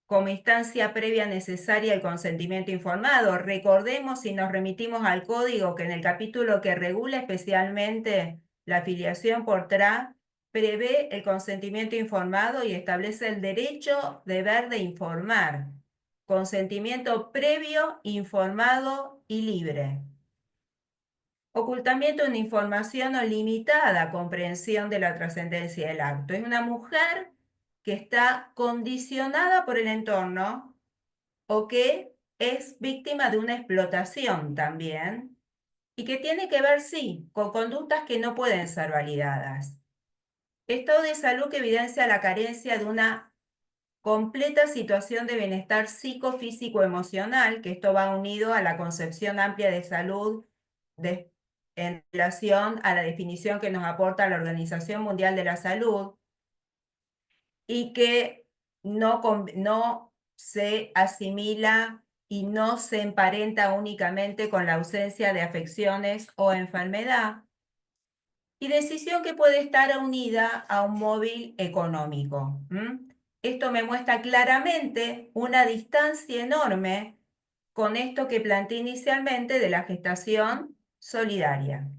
como instancia previa necesaria al consentimiento informado. Recordemos y nos remitimos al código que en el capítulo que regula especialmente la afiliación por TRA, prevé el consentimiento informado y establece el derecho, deber de informar. Consentimiento previo, informado y libre. Ocultamiento de una información o limitada comprensión de la trascendencia del acto. Es una mujer que está condicionada por el entorno o que es víctima de una explotación también y que tiene que ver, sí, con conductas que no pueden ser validadas. Estado de salud que evidencia la carencia de una completa situación de bienestar psicofísico-emocional, que esto va unido a la concepción amplia de salud en relación a la definición que nos aporta la Organización Mundial de la Salud, y que no se asimila y no se emparenta únicamente con la ausencia de afecciones o enfermedad, y decisión que puede estar unida a un móvil económico. Esto me muestra claramente una distancia enorme con esto que planteé inicialmente de la gestación solidaria.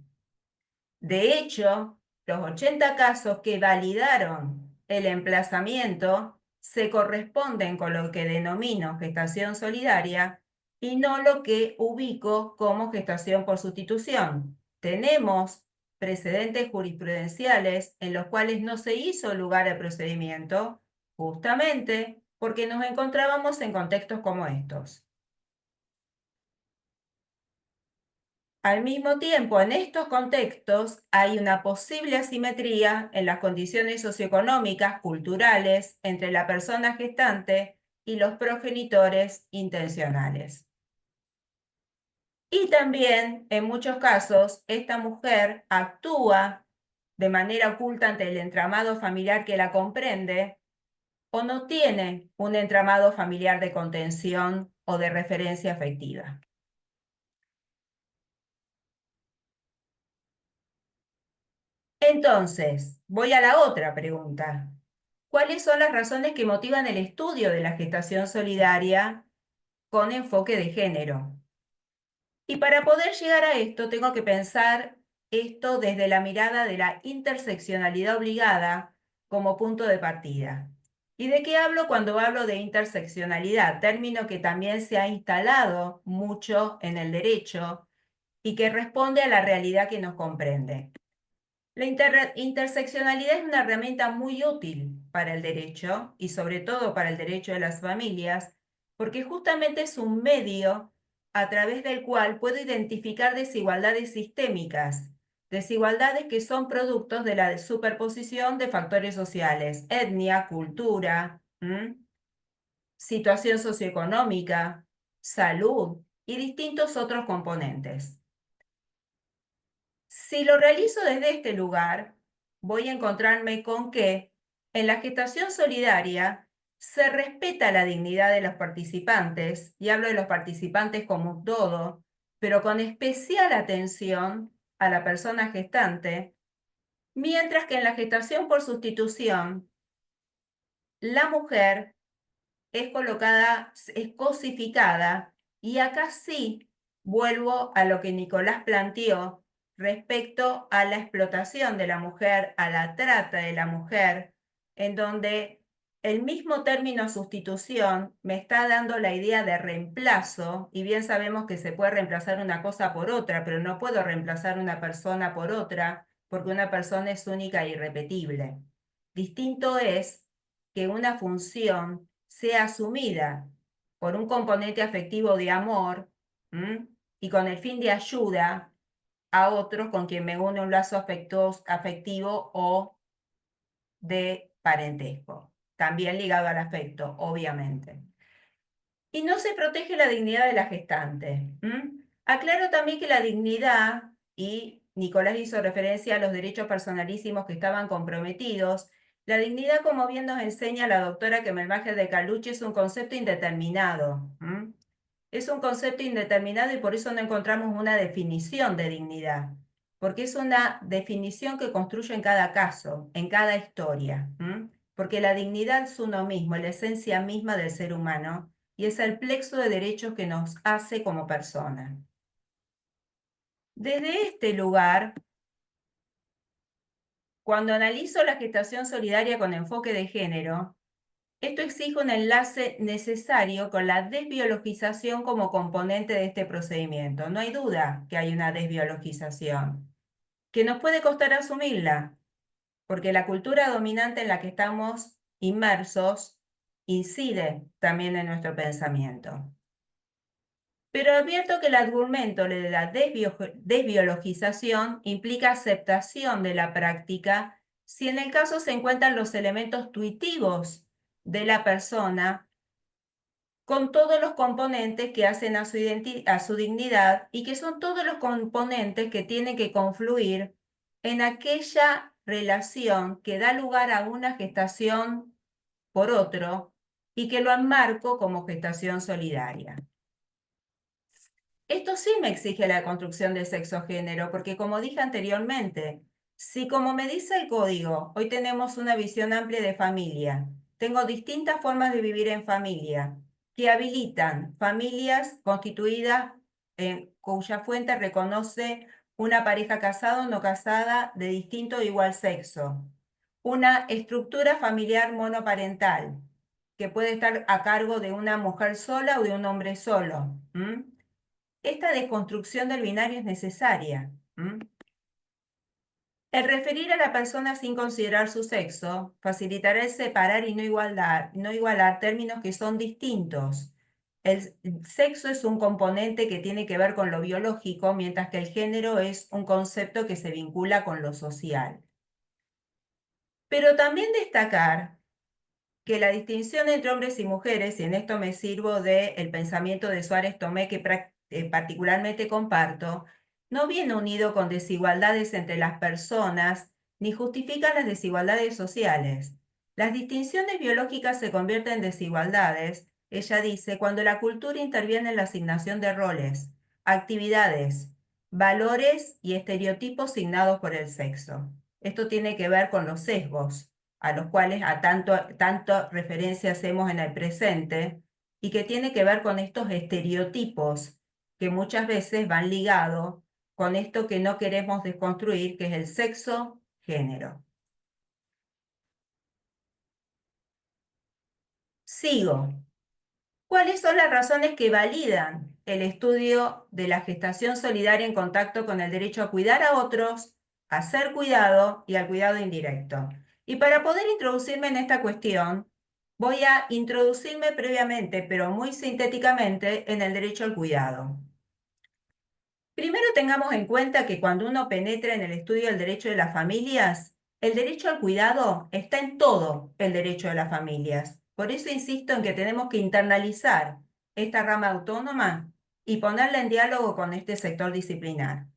De hecho, los 80 casos que validaron el emplazamiento se corresponden con lo que denomino gestación solidaria y no lo que ubico como gestación por sustitución. Tenemos precedentes jurisprudenciales en los cuales no se hizo lugar al procedimiento, justamente porque nos encontrábamos en contextos como estos. Al mismo tiempo, en estos contextos hay una posible asimetría en las condiciones socioeconómicas, culturales, entre la persona gestante y los progenitores intencionales. Y también, en muchos casos, esta mujer actúa de manera oculta ante el entramado familiar que la comprende o no tiene un entramado familiar de contención o de referencia afectiva. Entonces, voy a la otra pregunta. ¿Cuáles son las razones que motivan el estudio de la gestación solidaria con enfoque de género? Y para poder llegar a esto, tengo que pensar esto desde la mirada de la interseccionalidad obligada como punto de partida. ¿Y de qué hablo cuando hablo de interseccionalidad? Término que también se ha instalado mucho en el derecho y que responde a la realidad que nos comprende. La interseccionalidad es una herramienta muy útil para el derecho y sobre todo para el derecho de las familias, porque justamente es un medio a través del cual puedo identificar desigualdades sistémicas, desigualdades que son productos de la superposición de factores sociales, etnia, cultura, situación socioeconómica, salud y distintos otros componentes. Si lo realizo desde este lugar, voy a encontrarme con que en la gestación solidaria se respeta la dignidad de los participantes, y hablo de los participantes como un todo, pero con especial atención a la persona gestante, mientras que en la gestación por sustitución, la mujer es colocada, es cosificada, y acá sí vuelvo a lo que Nicolás planteó respecto a la explotación de la mujer, a la trata de la mujer, en donde el mismo término sustitución me está dando la idea de reemplazo, y bien sabemos que se puede reemplazar una cosa por otra, pero no puedo reemplazar una persona por otra, porque una persona es única e irrepetible. Distinto es que una función sea asumida por un componente afectivo de amor, y con el fin de ayuda a otros con quien me une un lazo afectivo o de parentesco, también ligado al afecto, obviamente. Y no se protege la dignidad de la gestante. Aclaro también que la dignidad, y Nicolás hizo referencia a los derechos personalísimos que estaban comprometidos, la dignidad, como bien nos enseña la doctora Kemelmacher de Calucci, es un concepto indeterminado. Es un concepto indeterminado y por eso no encontramos una definición de dignidad, porque es una definición que construye en cada caso, en cada historia. Porque la dignidad es uno mismo, la esencia misma del ser humano, y es el plexo de derechos que nos hace como persona. Desde este lugar, cuando analizo la gestación solidaria con enfoque de género, esto exige un enlace necesario con la desbiologización como componente de este procedimiento. No hay duda que hay una desbiologización, que nos puede costar asumirla, porque la cultura dominante en la que estamos inmersos incide también en nuestro pensamiento. Pero advierto que el argumento de la desbiologización implica aceptación de la práctica si en el caso se encuentran los elementos tuitivos de la persona con todos los componentes que hacen a su dignidad y que son todos los componentes que tienen que confluir en aquella relación que da lugar a una gestación por otro y que lo enmarco como gestación solidaria. Esto sí me exige la construcción de sexo-género, porque como dije anteriormente, si como me dice el código, hoy tenemos una visión amplia de familia, tengo distintas formas de vivir en familia, que habilitan familias constituidas cuya fuente reconoce una pareja casada o no casada de distinto o igual sexo, una estructura familiar monoparental, que puede estar a cargo de una mujer sola o de un hombre solo. Esta desconstrucción del binario es necesaria. El referir a la persona sin considerar su sexo facilitará el separar y no igualar términos que son distintos. El sexo es un componente que tiene que ver con lo biológico, mientras que el género es un concepto que se vincula con lo social. Pero también destacar que la distinción entre hombres y mujeres, y en esto me sirvo del pensamiento de Suárez Tomé, que particularmente comparto, no viene unido con desigualdades entre las personas, ni justifica las desigualdades sociales. Las distinciones biológicas se convierten en desigualdades, ella dice, cuando la cultura interviene en la asignación de roles, actividades, valores y estereotipos asignados por el sexo. Esto tiene que ver con los sesgos, a los cuales a tanto referencia hacemos en el presente, y que tiene que ver con estos estereotipos que muchas veces van ligados con esto que no queremos desconstruir, que es el sexo-género. Sigo. ¿Cuáles son las razones que validan el estudio de la gestación solidaria en contacto con el derecho a cuidar a otros, a ser cuidado y al cuidado indirecto? Y para poder introducirme en esta cuestión, voy a introducirme previamente, pero muy sintéticamente, en el derecho al cuidado. Primero tengamos en cuenta que cuando uno penetra en el estudio del derecho de las familias, el derecho al cuidado está en todo el derecho de las familias. Por eso insisto en que tenemos que internalizar esta rama autónoma y ponerla en diálogo con este sector disciplinar.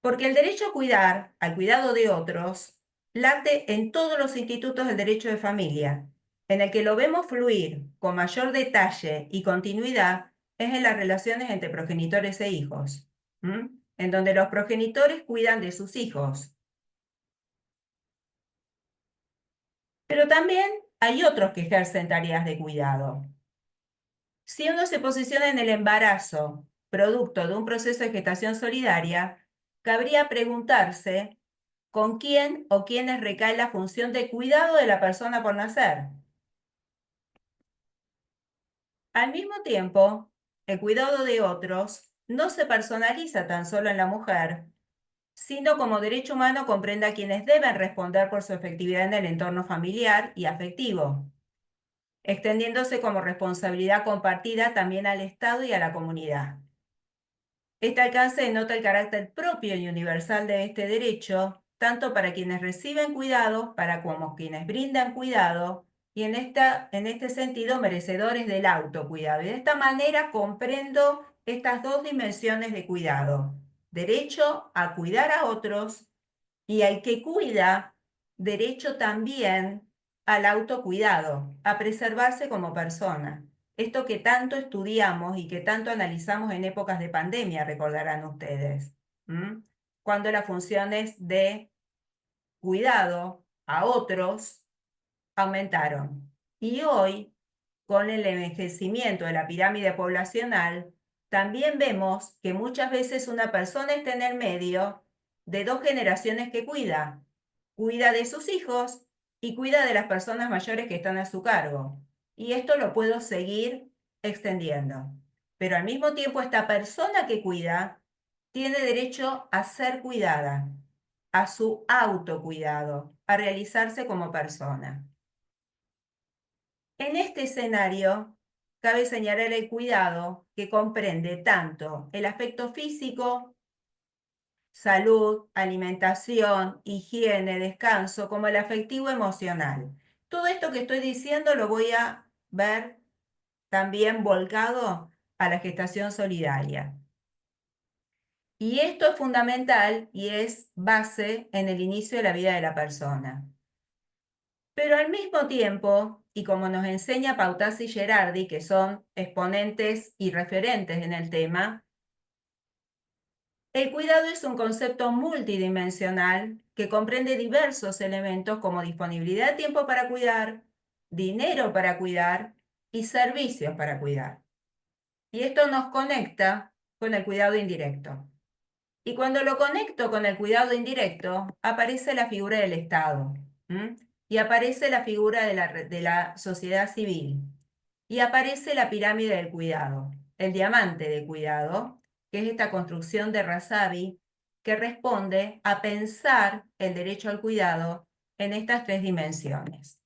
Porque el derecho a cuidar, al cuidado de otros, late en todos los institutos del derecho de familia. En el que lo vemos fluir con mayor detalle y continuidad es en las relaciones entre progenitores e hijos, en donde los progenitores cuidan de sus hijos. Pero también hay otros que ejercen tareas de cuidado. Si uno se posiciona en el embarazo, producto de un proceso de gestación solidaria, cabría preguntarse con quién o quiénes recae la función de cuidado de la persona por nacer. Al mismo tiempo, el cuidado de otros no se personaliza tan solo en la mujer, sino como derecho humano comprende a quienes deben responder por su efectividad en el entorno familiar y afectivo, extendiéndose como responsabilidad compartida también al Estado y a la comunidad. Este alcance denota el carácter propio y universal de este derecho, tanto para quienes reciben cuidado, como quienes brindan cuidado, y en este sentido merecedores del autocuidado. Y de esta manera comprendo estas dos dimensiones de cuidado: derecho a cuidar a otros y al que cuida, derecho también al autocuidado, a preservarse como persona. Esto que tanto estudiamos y que tanto analizamos en épocas de pandemia, recordarán ustedes, cuando las funciones de cuidado a otros aumentaron. Y hoy, con el envejecimiento de la pirámide poblacional, también vemos que muchas veces una persona está en el medio de dos generaciones que cuida. Cuida de sus hijos y cuida de las personas mayores que están a su cargo. Y esto lo puedo seguir extendiendo. Pero al mismo tiempo, esta persona que cuida tiene derecho a ser cuidada, a su autocuidado, a realizarse como persona. En este escenario, cabe señalar el cuidado que comprende tanto el aspecto físico, salud, alimentación, higiene, descanso, como el afectivo emocional. Todo esto que estoy diciendo lo voy a ver también volcado a la gestación solidaria. Y esto es fundamental y es base en el inicio de la vida de la persona. Pero al mismo tiempo, y como nos enseña Pautazzi y Gerardi, que son exponentes y referentes en el tema, el cuidado es un concepto multidimensional que comprende diversos elementos como disponibilidad de tiempo para cuidar, dinero para cuidar y servicios para cuidar. Y esto nos conecta con el cuidado indirecto. Y cuando lo conecto con el cuidado indirecto, aparece la figura del Estado, y aparece la figura de la sociedad civil, y aparece la pirámide del cuidado, el diamante del cuidado, que es esta construcción de Razavi, que responde a pensar el derecho al cuidado en estas tres dimensiones.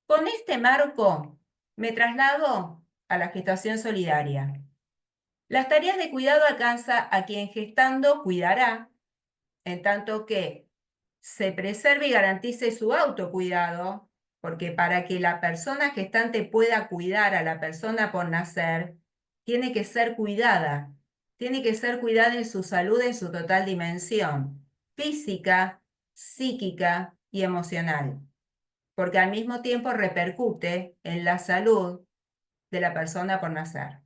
Con este marco, me traslado a la gestación solidaria. Las tareas de cuidado alcanza a quien gestando cuidará, en tanto que se preserve y garantice su autocuidado, porque para que la persona gestante pueda cuidar a la persona por nacer, tiene que ser cuidada. Tiene que ser cuidada en su salud en su total dimensión, física, psíquica y emocional, porque al mismo tiempo repercute en la salud de la persona por nacer.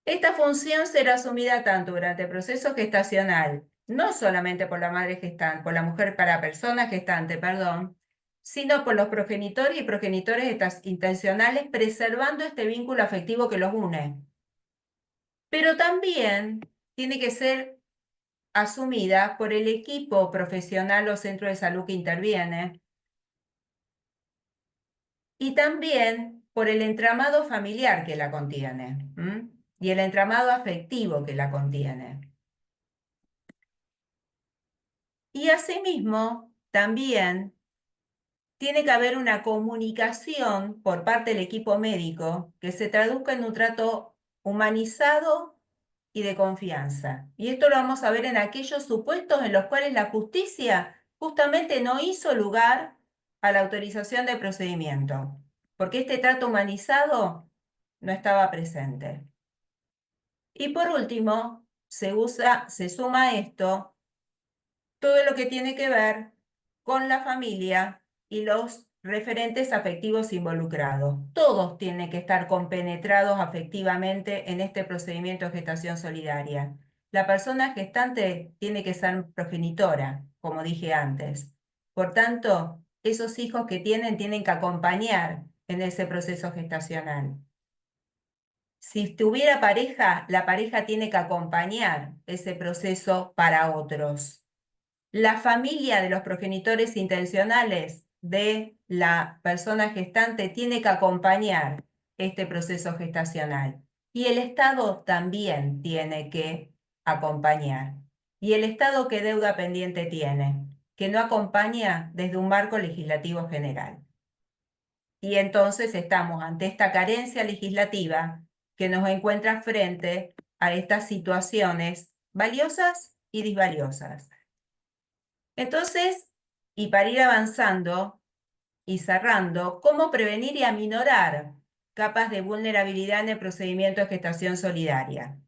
Esta función será asumida tanto durante el proceso gestacional, no solamente por la madre gestante, por la mujer, para persona gestante, perdón, sino por los progenitores y progenitores intencionales, preservando este vínculo afectivo que los une. Pero también tiene que ser asumida por el equipo profesional o centro de salud que interviene, y también por el entramado familiar que la contiene, y el entramado afectivo que la contiene. Y asimismo, también tiene que haber una comunicación por parte del equipo médico que se traduzca en un trato humanizado y de confianza. Y esto lo vamos a ver en aquellos supuestos en los cuales la justicia justamente no hizo lugar a la autorización del procedimiento, porque este trato humanizado no estaba presente. Y por último, se suma a esto todo lo que tiene que ver con la familia y los referentes afectivos involucrados. Todos tienen que estar compenetrados afectivamente en este procedimiento de gestación solidaria. La persona gestante tiene que ser progenitora, como dije antes. Por tanto, esos hijos que tienen que acompañar en ese proceso gestacional. Si tuviera pareja, la pareja tiene que acompañar ese proceso para otros. La familia de los progenitores intencionales de la persona gestante tiene que acompañar este proceso gestacional. Y el Estado también tiene que acompañar. ¿Y el Estado qué deuda pendiente tiene? Que no acompaña desde un marco legislativo general. Y entonces estamos ante esta carencia legislativa que nos encuentra frente a estas situaciones valiosas y disvaliosas. Entonces, y para ir avanzando y cerrando, ¿cómo prevenir y aminorar capas de vulnerabilidad en el procedimiento de gestación solidaria?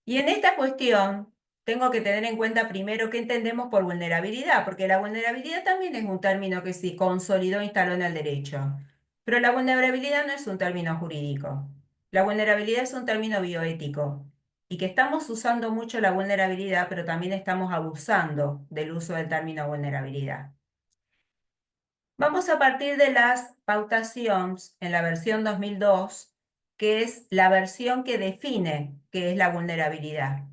Y en esta cuestión, tengo que tener en cuenta primero qué entendemos por vulnerabilidad, porque la vulnerabilidad también es un término que se consolidó e instaló en el derecho. Pero la vulnerabilidad no es un término jurídico. La vulnerabilidad es un término bioético. Y que estamos usando mucho la vulnerabilidad, pero también estamos abusando del uso del término vulnerabilidad. Vamos a partir de las pautaciones en la versión 2002, que es la versión que define qué es la vulnerabilidad.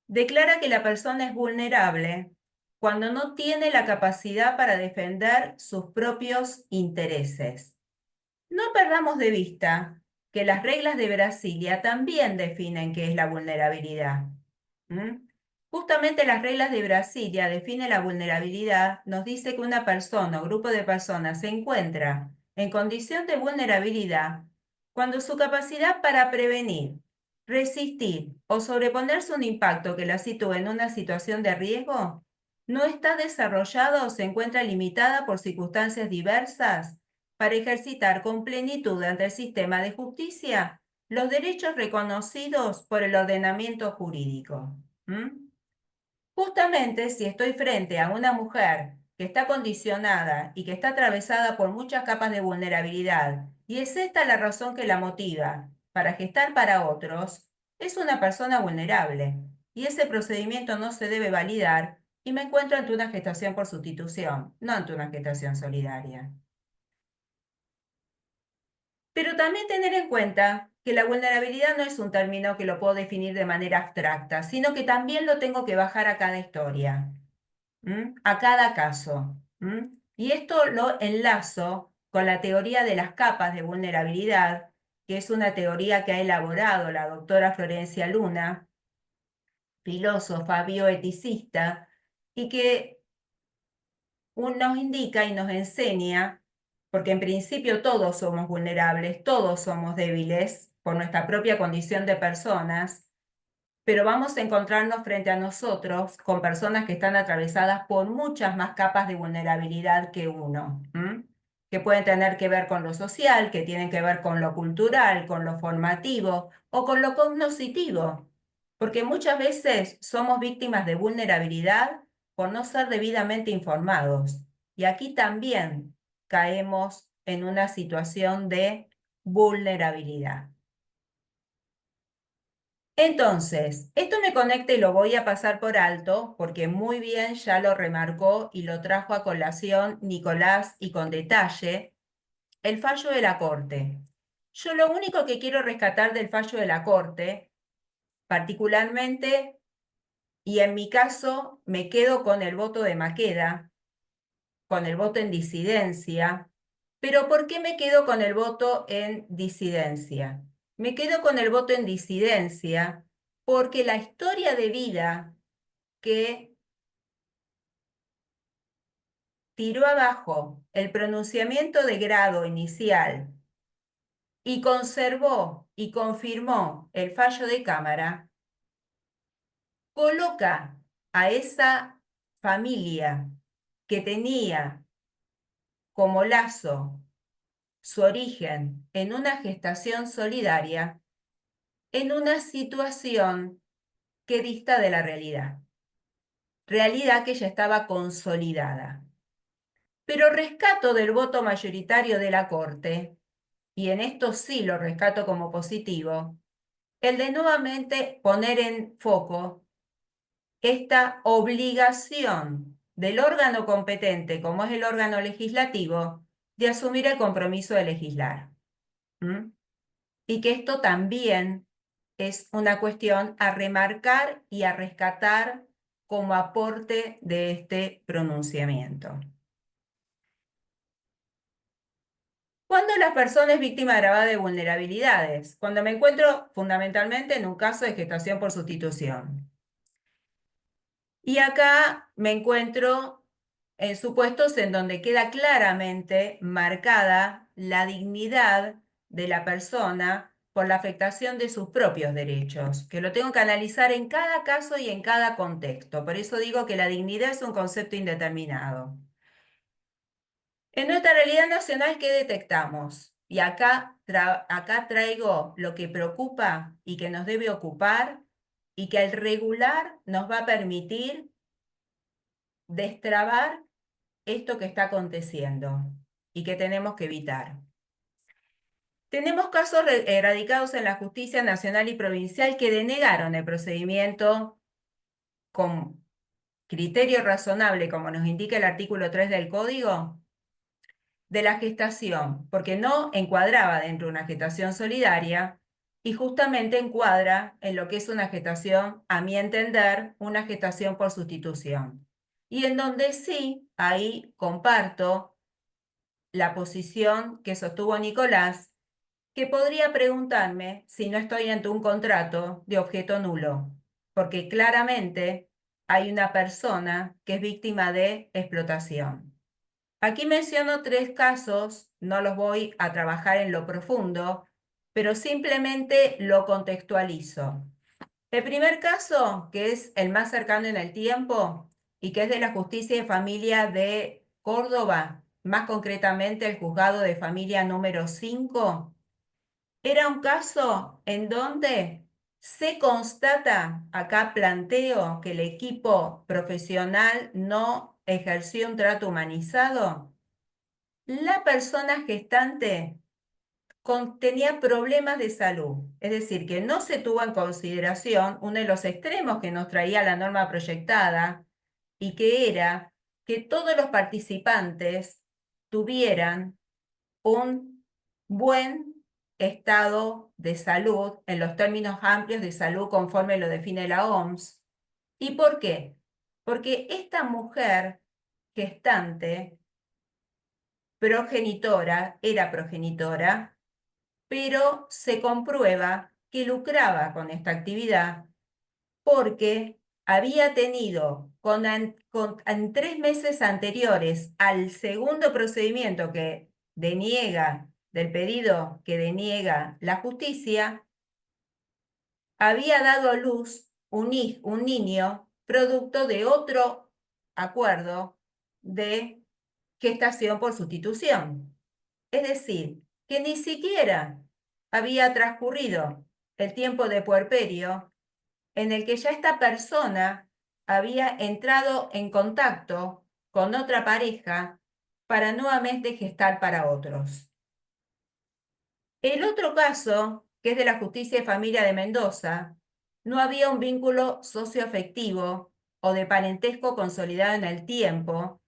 Declara que la persona es vulnerable cuando no tiene la capacidad para defender sus propios intereses. No perdamos de vista que las reglas de Brasilia también definen qué es la vulnerabilidad. Justamente las reglas de Brasilia definen la vulnerabilidad, nos dice que una persona o grupo de personas se encuentra en condición de vulnerabilidad cuando su capacidad para prevenir, resistir o sobreponerse a un impacto que la sitúe en una situación de riesgo no está desarrollada o se encuentra limitada por circunstancias diversas para ejercitar con plenitud ante el sistema de justicia los derechos reconocidos por el ordenamiento jurídico. Justamente si estoy frente a una mujer que está condicionada y que está atravesada por muchas capas de vulnerabilidad, y es esta la razón que la motiva para gestar para otros, es una persona vulnerable, y ese procedimiento no se debe validar, y me encuentro ante una gestación por sustitución, no ante una gestación solidaria. Pero también tener en cuenta que la vulnerabilidad no es un término que lo puedo definir de manera abstracta, sino que también lo tengo que bajar a cada historia, a cada caso. Y esto lo enlazo con la teoría de las capas de vulnerabilidad, que es una teoría que ha elaborado la doctora Florencia Luna, filósofa, bioeticista, y que nos indica y nos enseña, porque en principio todos somos vulnerables, todos somos débiles por nuestra propia condición de personas, pero vamos a encontrarnos frente a nosotros con personas que están atravesadas por muchas más capas de vulnerabilidad que uno, que pueden tener que ver con lo social, que tienen que ver con lo cultural, con lo formativo o con lo cognoscitivo, porque muchas veces somos víctimas de vulnerabilidad por no ser debidamente informados. Y aquí también caemos en una situación de vulnerabilidad. Entonces, esto me conecta y lo voy a pasar por alto porque muy bien ya lo remarcó y lo trajo a colación Nicolás y con detalle, el fallo de la Corte. Yo lo único que quiero rescatar del fallo de la Corte, particularmente, y en mi caso me quedo con el voto de Maqueda, con el voto en disidencia. Pero ¿por qué me quedo con el voto en disidencia? Me quedo con el voto en disidencia porque la historia de vida que tiró abajo el pronunciamiento de grado inicial y conservó y confirmó el fallo de Cámara, coloca a esa familia que tenía como lazo su origen en una gestación solidaria en una situación que dista de la realidad que ya estaba consolidada. Pero rescato del voto mayoritario de la Corte, y en esto sí lo rescato como positivo, el de nuevamente poner en foco esta obligación del órgano competente, como es el órgano legislativo, de asumir el compromiso de legislar. Y que esto también es una cuestión a remarcar y a rescatar como aporte de este pronunciamiento. ¿Cuándo la persona es víctima agravada de vulnerabilidades? Cuando me encuentro fundamentalmente en un caso de gestación por sustitución. Y acá me encuentro en supuestos en donde queda claramente marcada la dignidad de la persona por la afectación de sus propios derechos, que lo tengo que analizar en cada caso y en cada contexto. Por eso digo que la dignidad es un concepto indeterminado. En nuestra realidad nacional, ¿qué detectamos? Y acá traigo lo que preocupa y que nos debe ocupar y que al regular nos va a permitir destrabar esto que está aconteciendo y que tenemos que evitar. Tenemos casos radicados en la justicia nacional y provincial que denegaron el procedimiento con criterio razonable, como nos indica el artículo 3 del Código, de la gestación, porque no encuadraba dentro de una gestación solidaria y justamente encuadra en lo que es una gestación, a mi entender, una gestación por sustitución. Y en donde sí, ahí comparto la posición que sostuvo Nicolás, que podría preguntarme si no estoy ante un contrato de objeto nulo, porque claramente hay una persona que es víctima de explotación. Aquí menciono 3 casos, no los voy a trabajar en lo profundo, pero simplemente lo contextualizo. El primer caso, que es el más cercano en el tiempo y que es de la Justicia de Familia de Córdoba, más concretamente el Juzgado de Familia número 5, era un caso en donde se constata, acá planteo que el equipo profesional no ejerció un trato humanizado. La persona gestante tenía problemas de salud, es decir, que no se tuvo en consideración uno de los extremos que nos traía la norma proyectada y que era que todos los participantes tuvieran un buen estado de salud en los términos amplios de salud conforme lo define la OMS. ¿Y por qué? Porque esta mujer gestante, era progenitora, pero se comprueba que lucraba con esta actividad porque había tenido en 3 meses anteriores al segundo procedimiento del pedido que deniega la justicia, había dado a luz un niño producto de otro acuerdo de gestación por sustitución. Es decir, que ni siquiera había transcurrido el tiempo de puerperio en el que ya esta persona había entrado en contacto con otra pareja para nuevamente gestar para otros. El otro caso, que es de la Justicia de Familia de Mendoza, no había un vínculo socioafectivo o de parentesco consolidado en el tiempo,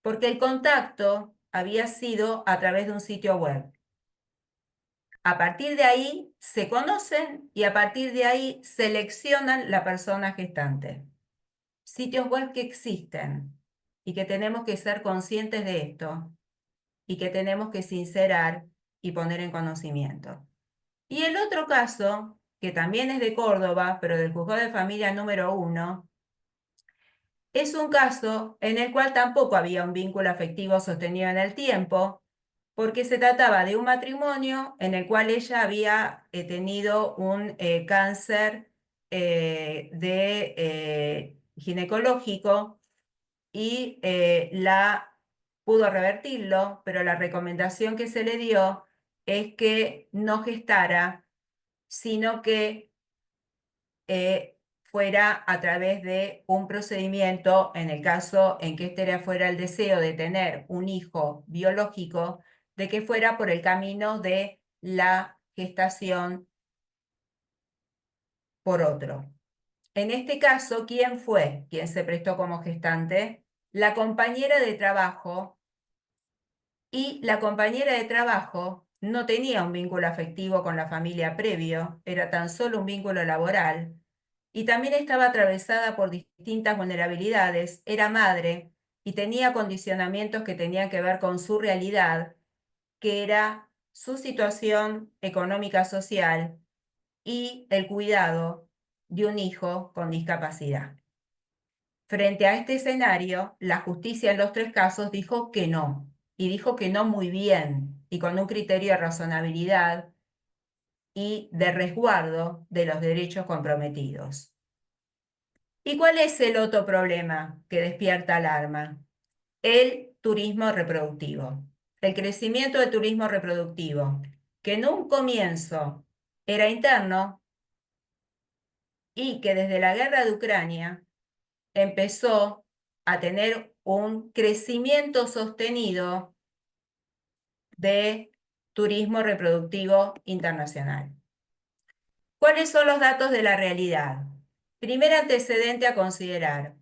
porque el contacto había sido a través de un sitio web. A partir de ahí se conocen y a partir de ahí seleccionan la persona gestante. Sitios web que existen y que tenemos que ser conscientes de esto y que tenemos que sincerar y poner en conocimiento. Y el otro caso, que también es de Córdoba, pero del Juzgado de Familia número 1, es un caso en el cual tampoco había un vínculo afectivo sostenido en el tiempo, porque se trataba de un matrimonio en el cual ella había tenido un cáncer ginecológico y la pudo revertirlo, pero la recomendación que se le dio es que no gestara, sino que fuera a través de un procedimiento, en el caso en que este fuera el deseo de tener un hijo biológico, de que fuera por el camino de la gestación por otro. En este caso, ¿quién fue quien se prestó como gestante? La compañera de trabajo, y la compañera de trabajo no tenía un vínculo afectivo con la familia previo, era tan solo un vínculo laboral, y también estaba atravesada por distintas vulnerabilidades, era madre y tenía condicionamientos que tenían que ver con su realidad, que era su situación económica social y el cuidado de un hijo con discapacidad. Frente a este escenario, la justicia en los 3 casos dijo que no, y dijo que no muy bien, y con un criterio de razonabilidad y de resguardo de los derechos comprometidos. ¿Y cuál es el otro problema que despierta alarma? El turismo reproductivo, el crecimiento del turismo reproductivo, que en un comienzo era interno y que desde la guerra de Ucrania empezó a tener un crecimiento sostenido de turismo reproductivo internacional. ¿Cuáles son los datos de la realidad? Primer antecedente a considerar.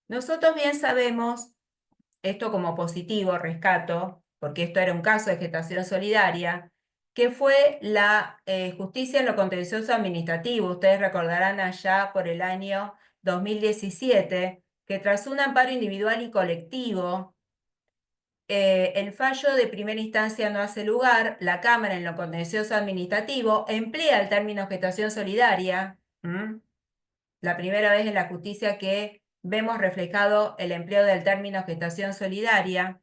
Nosotros bien sabemos, esto como positivo, rescato, porque esto era un caso de gestación solidaria, que fue la justicia en lo contencioso administrativo. Ustedes recordarán allá por el año 2017, que tras un amparo individual y colectivo, el fallo de primera instancia no hace lugar, la Cámara en lo contencioso administrativo emplea el término gestación solidaria, la primera vez en la justicia que vemos reflejado el empleo del término gestación solidaria.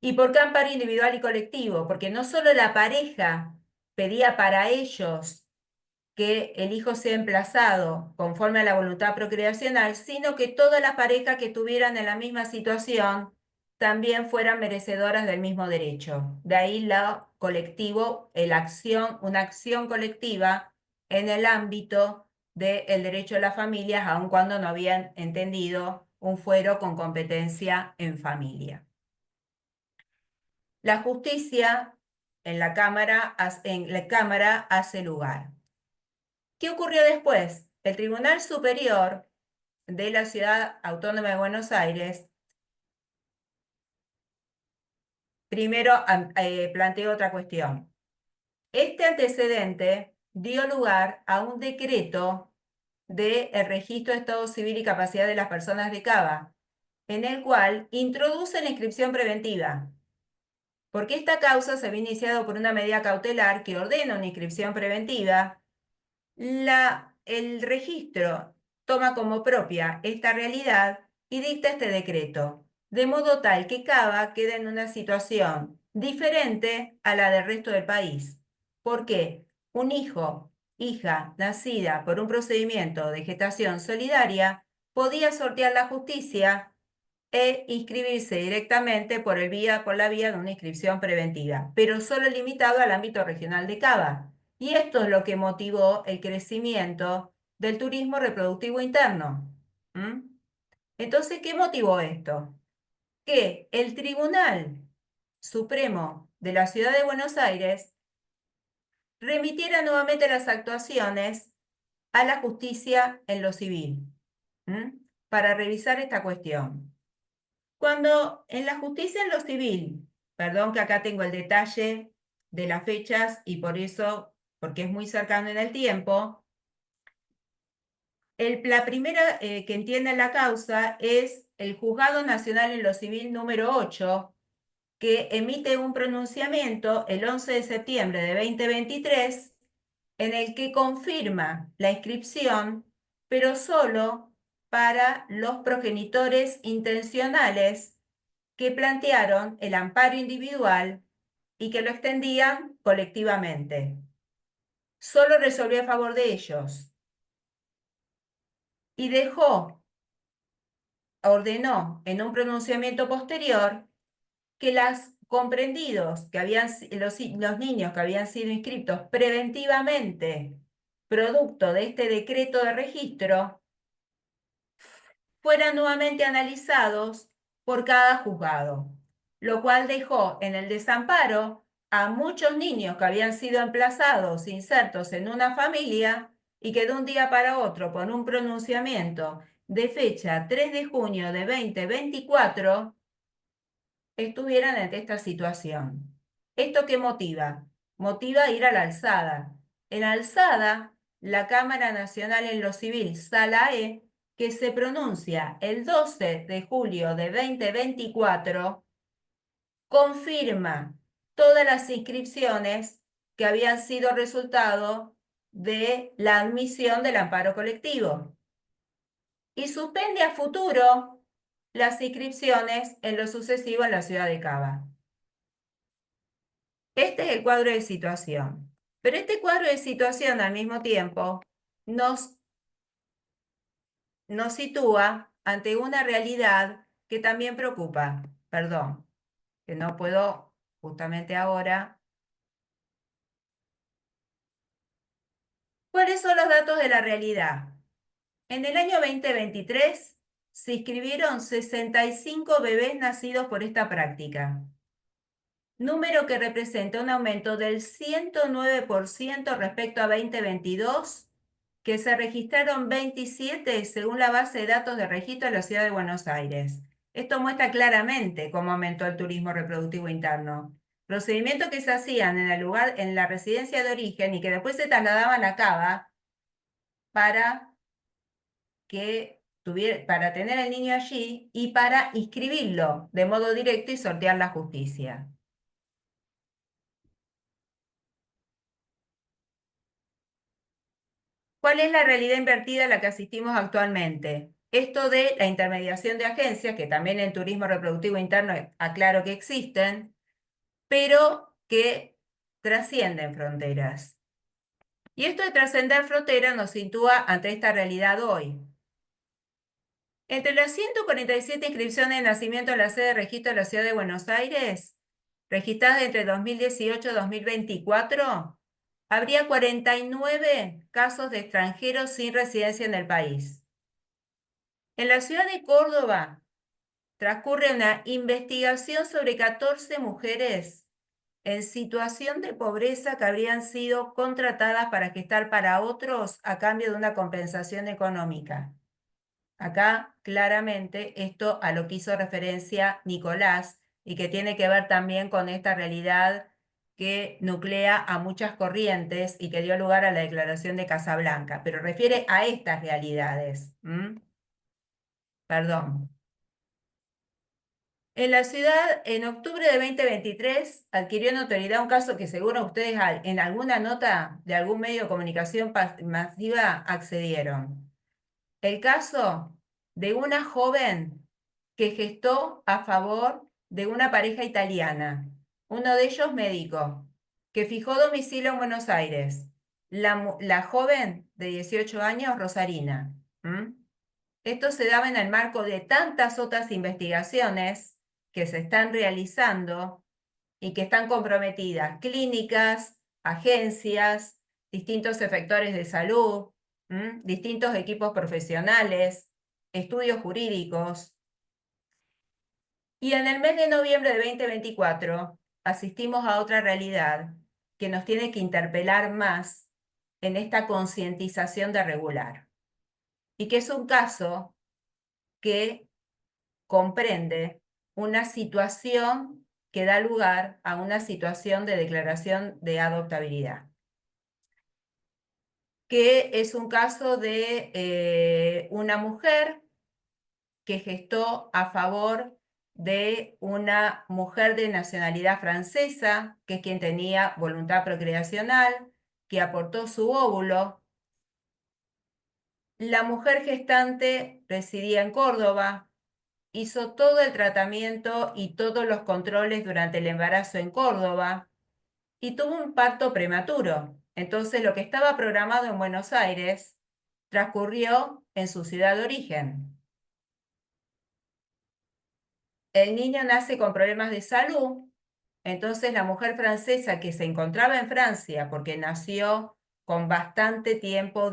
¿Y por qué amparo individual y colectivo? Porque no solo la pareja pedía para ellos que el hijo sea emplazado conforme a la voluntad procreacional, sino que todas las parejas que estuvieran en la misma situación también fueran merecedoras del mismo derecho. De ahí la colectivo, una acción colectiva en el ámbito del derecho de las familias, aun cuando no habían entendido un fuero con competencia en familia. La justicia en la Cámara hace lugar. ¿Qué ocurrió después? El Tribunal Superior de la Ciudad Autónoma de Buenos Aires primero planteó otra cuestión. Este antecedente dio lugar a un decreto del Registro de Estado Civil y Capacidad de las Personas de Cava, en el cual introduce la inscripción preventiva, porque esta causa se había iniciado por una medida cautelar que ordena una inscripción preventiva. El registro toma como propia esta realidad y dicta este decreto, de modo tal que Cava queda en una situación diferente a la del resto del país. ¿Por qué? Un hijo hija nacida por un procedimiento de gestación solidaria podía sortear la justicia e inscribirse directamente por la vía de una inscripción preventiva, pero solo limitado al ámbito regional de Cava. Y esto es lo que motivó el crecimiento del turismo reproductivo interno. ¿Mm? Entonces, ¿qué motivó esto? Que el Tribunal Supremo de la Ciudad de Buenos Aires remitiera nuevamente las actuaciones a la justicia en lo civil, para revisar esta cuestión. Cuando en la justicia en lo civil, perdón que acá tengo el detalle de las fechas y por eso, porque es muy cercano en el tiempo, la primera que entiende la causa es el Juzgado Nacional en lo Civil número 8, que emite un pronunciamiento el 11 de septiembre de 2023 en el que confirma la inscripción, pero solo para los progenitores intencionales que plantearon el amparo individual y que lo extendían colectivamente. Solo resolvió a favor de ellos y ordenó en un pronunciamiento posterior que los comprendidos, los niños que habían sido inscritos preventivamente, producto de este decreto de registro, fueran nuevamente analizados por cada juzgado, lo cual dejó en el desamparo a muchos niños que habían sido emplazados, insertos en una familia y que de un día para otro, por un pronunciamiento de fecha 3 de junio de 2024, estuvieran ante esta situación. ¿Esto qué motiva? Motiva ir a la alzada. En alzada, la Cámara Nacional en lo Civil, Sala E, que se pronuncia el 12 de julio de 2024, confirma todas las inscripciones que habían sido resultado de la admisión del amparo colectivo y suspende a futuro las inscripciones en lo sucesivo en la ciudad de Cava. Este es el cuadro de situación. Pero este cuadro de situación al mismo tiempo nos sitúa ante una realidad que también preocupa. Perdón, que no puedo justamente ahora. ¿Cuáles son los datos de la realidad? En el año 2023 se inscribieron 65 bebés nacidos por esta práctica, número que representa un aumento del 109% respecto a 2022, que se registraron 27 según la base de datos de registro de la Ciudad de Buenos Aires. Esto muestra claramente cómo aumentó el turismo reproductivo interno. Procedimientos que se hacían en el lugar, en la residencia de origen y que después se trasladaban a Cava para tener al niño allí y para inscribirlo de modo directo y sortear la justicia. ¿Cuál es la realidad invertida a la que asistimos actualmente? Esto de la intermediación de agencias, que también en turismo reproductivo interno aclaro que existen, pero que trascienden fronteras. Y esto de trascender fronteras nos sitúa ante esta realidad hoy. Entre las 147 inscripciones de nacimiento en la sede de registro de la Ciudad de Buenos Aires, registradas entre 2018 y 2024, habría 49 casos de extranjeros sin residencia en el país. En la ciudad de Córdoba transcurre una investigación sobre 14 mujeres en situación de pobreza que habrían sido contratadas para gestar para otros a cambio de una compensación económica. Acá claramente esto a lo que hizo referencia Nicolás y que tiene que ver también con esta realidad que nuclea a muchas corrientes y que dio lugar a la Declaración de Casablanca, pero refiere a estas realidades. Perdón. En la ciudad, en octubre de 2023, adquirió notoriedad un caso que seguro ustedes en alguna nota de algún medio de comunicación masiva accedieron. El caso de una joven que gestó a favor de una pareja italiana, uno de ellos médico, que fijó domicilio en Buenos Aires, la joven de 18 años, Rosarina. Esto se daba en el marco de tantas otras investigaciones que se están realizando y que están comprometidas, clínicas, agencias, distintos efectores de salud, distintos equipos profesionales, estudios jurídicos. Y en el mes de noviembre de 2024 asistimos a otra realidad que nos tiene que interpelar más en esta concientización de regular. Y que es un caso que comprende una situación que da lugar a una situación de declaración de adoptabilidad, que es un caso de una mujer que gestó a favor de una mujer de nacionalidad francesa, que es quien tenía voluntad procreacional, que aportó su óvulo. La mujer gestante residía en Córdoba, hizo todo el tratamiento y todos los controles durante el embarazo en Córdoba y tuvo un parto prematuro. Entonces, lo que estaba programado en Buenos Aires transcurrió en su ciudad de origen. El niño nace con problemas de salud, entonces la mujer francesa que se encontraba en Francia, porque nació con bastante tiempo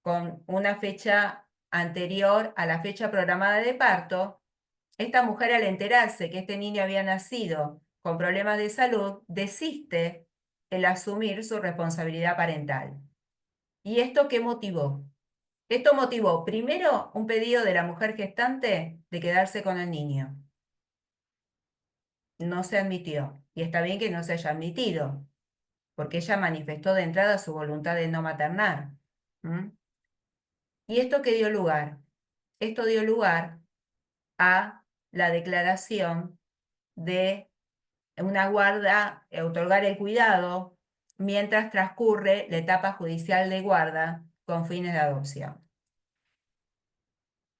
con una fecha anterior a la fecha programada de parto, esta mujer, al enterarse que este niño había nacido con problemas de salud, desiste el asumir su responsabilidad parental. ¿Y esto qué motivó? Esto motivó, primero, un pedido de la mujer gestante de quedarse con el niño. No se admitió, y está bien que no se haya admitido, porque ella manifestó de entrada su voluntad de no maternar. ¿Y esto qué dio lugar? Esto dio lugar a la declaración de una guarda, otorgar el cuidado mientras transcurre la etapa judicial de guarda con fines de adopción.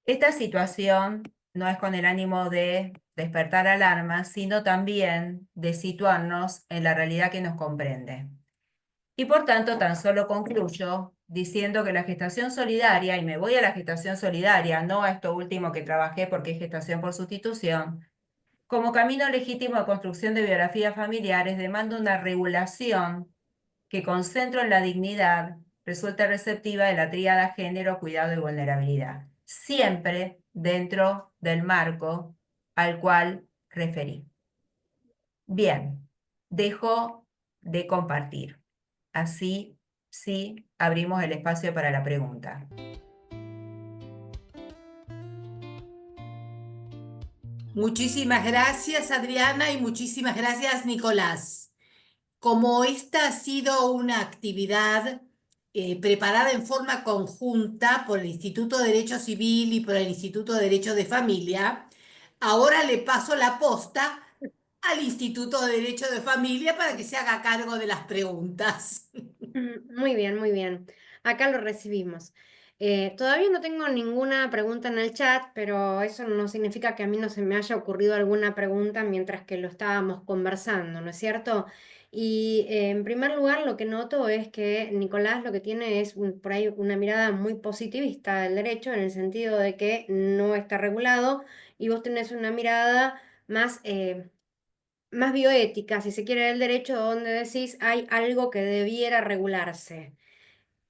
Esta situación no es con el ánimo de despertar alarmas, sino también de situarnos en la realidad que nos comprende. Y por tanto, tan solo concluyo diciendo que la gestación solidaria, y me voy a la gestación solidaria, no a esto último que trabajé porque es gestación por sustitución, como camino legítimo de construcción de biografías familiares, demanda una regulación que, con centro en la dignidad, resulte receptiva de la tríada género, cuidado y vulnerabilidad, siempre dentro del marco al cual referí. Bien, dejo de compartir. Así sí abrimos el espacio para la pregunta. Muchísimas gracias, Adriana, y muchísimas gracias, Nicolás. Como esta ha sido una actividad preparada en forma conjunta por el Instituto de Derecho Civil y por el Instituto de Derecho de Familia, ahora le paso la posta al Instituto de Derecho de Familia para que se haga cargo de las preguntas. Muy bien, muy bien. Acá lo recibimos. Todavía no tengo ninguna pregunta en el chat, pero eso no significa que a mí no se me haya ocurrido alguna pregunta mientras que lo estábamos conversando, ¿no es cierto? Y en primer lugar, lo que noto es que Nicolás lo que tiene es por ahí una mirada muy positivista del derecho, en el sentido de que no está regulado, y vos tenés una mirada más bioética, si se quiere, del derecho, donde decís hay algo que debiera regularse.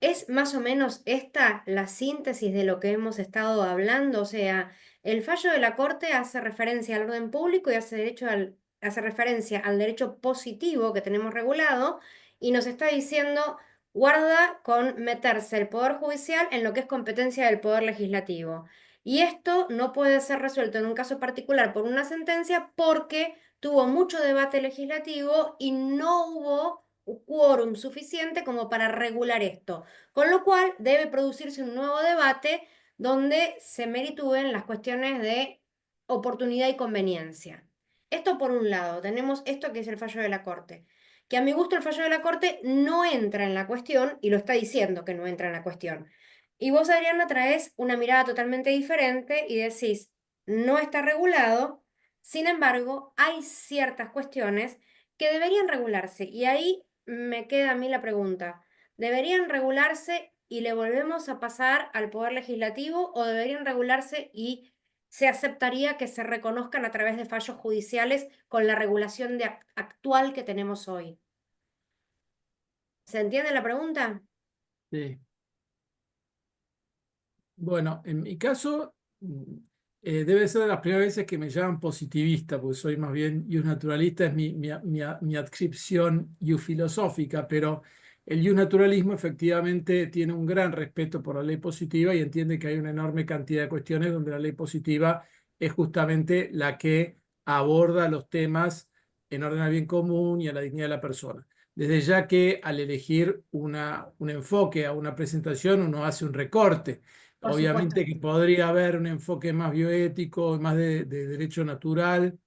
¿Es más o menos esta la síntesis de lo que hemos estado hablando? O sea, el fallo de la Corte hace referencia al orden público y hace referencia al derecho positivo que tenemos regulado, y nos está diciendo, guarda con meterse el Poder Judicial en lo que es competencia del Poder Legislativo. Y esto no puede ser resuelto en un caso particular por una sentencia porque tuvo mucho debate legislativo y no hubo quórum suficiente como para regular esto. Con lo cual debe producirse un nuevo debate donde se meritúen las cuestiones de oportunidad y conveniencia. Esto por un lado, tenemos esto que es el fallo de la Corte, que a mi gusto el fallo de la Corte no entra en la cuestión, y lo está diciendo que no entra en la cuestión. Y vos, Adriana, traes una mirada totalmente diferente y decís, no está regulado, sin embargo, hay ciertas cuestiones que deberían regularse. Y ahí me queda a mí la pregunta, ¿Deberían regularse y le volvemos a pasar al Poder Legislativo o deberían regularse y se aceptaría que se reconozcan a través de fallos judiciales con la regulación actual que tenemos hoy? ¿Se entiende la pregunta? Sí. Bueno, en mi caso, debe ser de las primeras veces que me llaman positivista, porque soy más bien naturalista, es mi adscripción filosófica, pero el naturalismo efectivamente tiene un gran respeto por la ley positiva y entiende que hay una enorme cantidad de cuestiones donde la ley positiva es justamente la que aborda los temas en orden al bien común y a la dignidad de la persona. Desde ya que al elegir un enfoque a una presentación uno hace un recorte. Por supuesto. Obviamente que podría haber un enfoque más bioético, más de derecho natural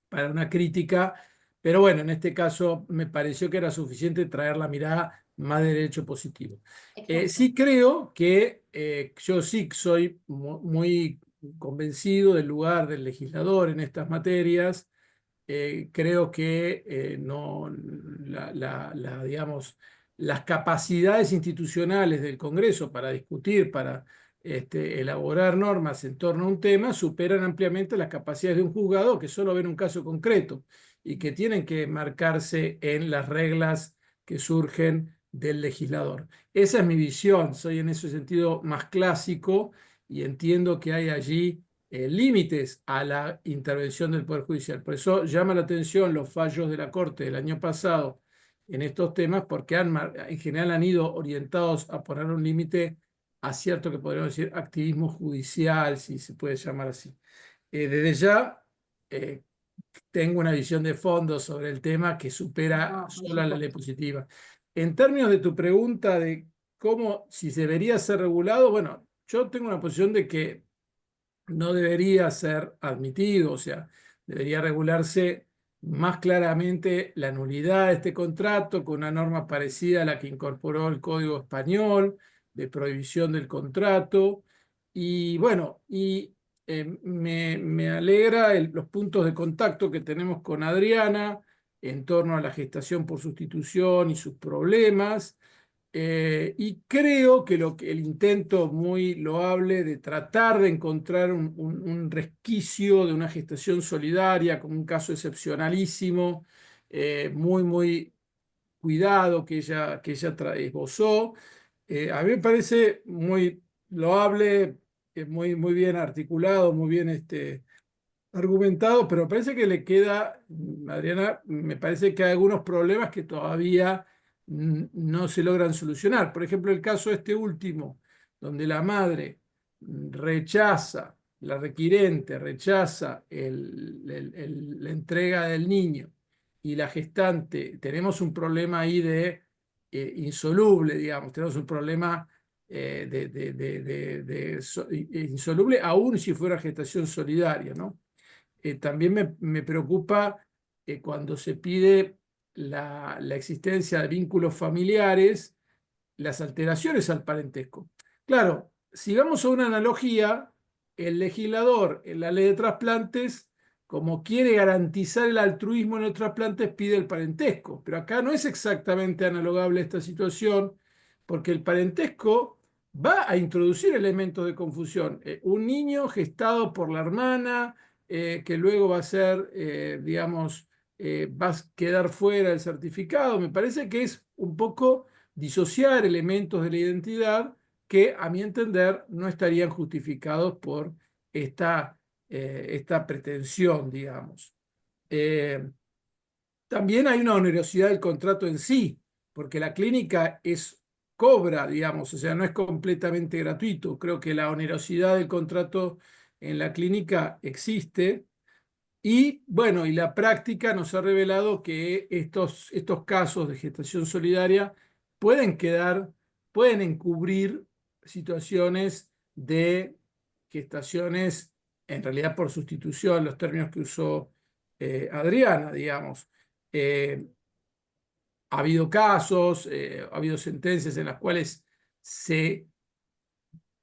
para una crítica, pero bueno, en este caso me pareció que era suficiente traer la mirada más de derecho positivo. Exacto. Sí creo que yo sí soy muy convencido del lugar del legislador en estas materias. Creo que no, digamos, las capacidades institucionales del Congreso para discutir, para elaborar normas en torno a un tema, superan ampliamente las capacidades de un juzgado que solo ven un caso concreto y que tienen que marcarse en las reglas que surgen del legislador. Esa es mi visión, soy en ese sentido más clásico y entiendo que hay allí límites a la intervención del Poder Judicial. Por eso llama la atención los fallos de la Corte del año pasado en estos temas, porque en general han ido orientados a poner un límite a cierto que podríamos decir activismo judicial, si se puede llamar así. Desde ya tengo una visión de fondo sobre el tema que supera No, por sola la ley supuesto. positiva. En términos de tu pregunta de cómo, si debería ser regulado, bueno, yo tengo una posición de que no debería ser admitido, o sea, debería regularse más claramente la nulidad de este contrato con una norma parecida a la que incorporó el Código Español de prohibición del contrato. Y bueno, me alegra los puntos de contacto que tenemos con Adriana en torno a la gestación por sustitución y sus problemas. Y creo que el intento muy loable de tratar de encontrar un resquicio de una gestación solidaria como un caso excepcionalísimo, muy cuidado que ella esbozó, a mí me parece muy loable, muy bien articulado, muy bien argumentado, pero parece que le queda, Adriana, me parece que hay algunos problemas que todavía no se logran solucionar. Por ejemplo, el caso este último, donde la madre rechaza, la requirente rechaza la entrega del niño y la gestante, tenemos un problema ahí de insoluble, digamos, tenemos un problema insoluble, aún si fuera gestación solidaria, ¿no? También me preocupa cuando se pide la existencia de vínculos familiares, las alteraciones al parentesco. Claro, si vamos a una analogía, el legislador en la ley de trasplantes, como quiere garantizar el altruismo en los trasplantes, pide el parentesco. Pero acá no es exactamente analogable esta situación, porque el parentesco va a introducir elementos de confusión. Un niño gestado por la hermana, que luego va a ser, digamos, va a quedar fuera del certificado, me parece que es un poco disociar elementos de la identidad que, a mi entender, no estarían justificados por esta pretensión, digamos. También hay una onerosidad del contrato en sí, porque la clínica cobra, digamos, o sea, no es completamente gratuito. Creo que la onerosidad del contrato en la clínica existe. Y bueno, y la práctica nos ha revelado que estos casos de gestación solidaria pueden encubrir situaciones de gestaciones, en realidad por sustitución, los términos que usó Adriana, digamos. Ha habido casos, ha habido sentencias en las cuales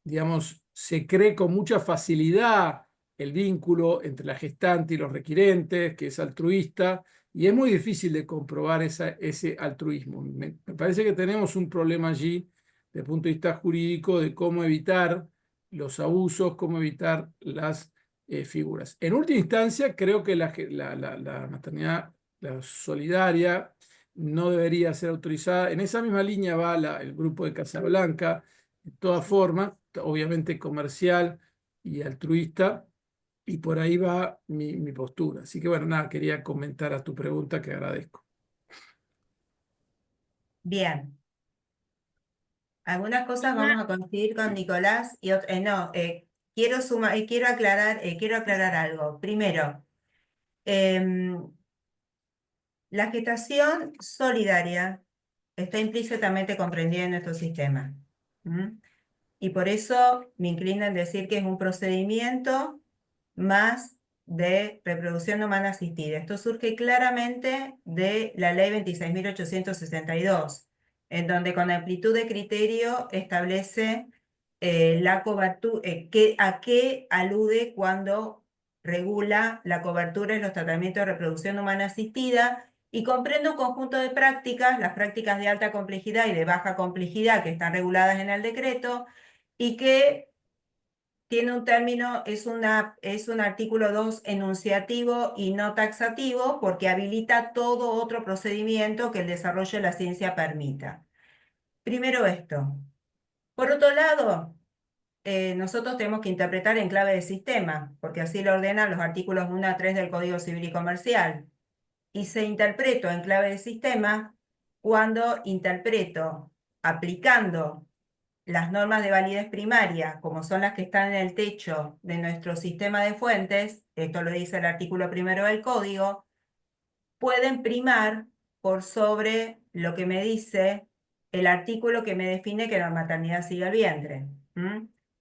digamos, se cree con mucha facilidad el vínculo entre la gestante y los requirentes, que es altruista, y es muy difícil de comprobar ese altruismo. Me parece que tenemos un problema allí desde el punto de vista jurídico de cómo evitar los abusos, cómo evitar las figuras. En última instancia, creo que la maternidad solidaria no debería ser autorizada. En esa misma línea va el grupo de Casablanca, de todas formas, obviamente comercial y altruista, y por ahí va mi postura. Así que bueno, nada, quería comentar a tu pregunta que agradezco. Bien. Algunas cosas vamos a coincidir con Nicolás y otras no. Quiero aclarar algo. Primero, la gestación solidaria está implícitamente comprendida en nuestro sistema. ¿Mm? Y por eso me inclino en decir que es un procedimiento más de reproducción humana asistida. Esto surge claramente de la ley 26.862, en donde con amplitud de criterio establece la cobertura, a qué alude cuando regula la cobertura en los tratamientos de reproducción humana asistida, y comprende un conjunto de prácticas, las prácticas de alta complejidad y de baja complejidad que están reguladas en el decreto, y que tiene un término, es un artículo 2 enunciativo y no taxativo, porque habilita todo otro procedimiento que el desarrollo de la ciencia permita. Primero esto. Por otro lado, nosotros tenemos que interpretar en clave de sistema, porque así lo ordenan los artículos 1 a 3 del Código Civil y Comercial. Y se interpretó en clave de sistema cuando interpreto aplicando las normas de validez primaria, como son las que están en el techo de nuestro sistema de fuentes, esto lo dice el artículo 1 del Código, pueden primar por sobre lo que me dice el artículo que me define que la maternidad sigue al vientre.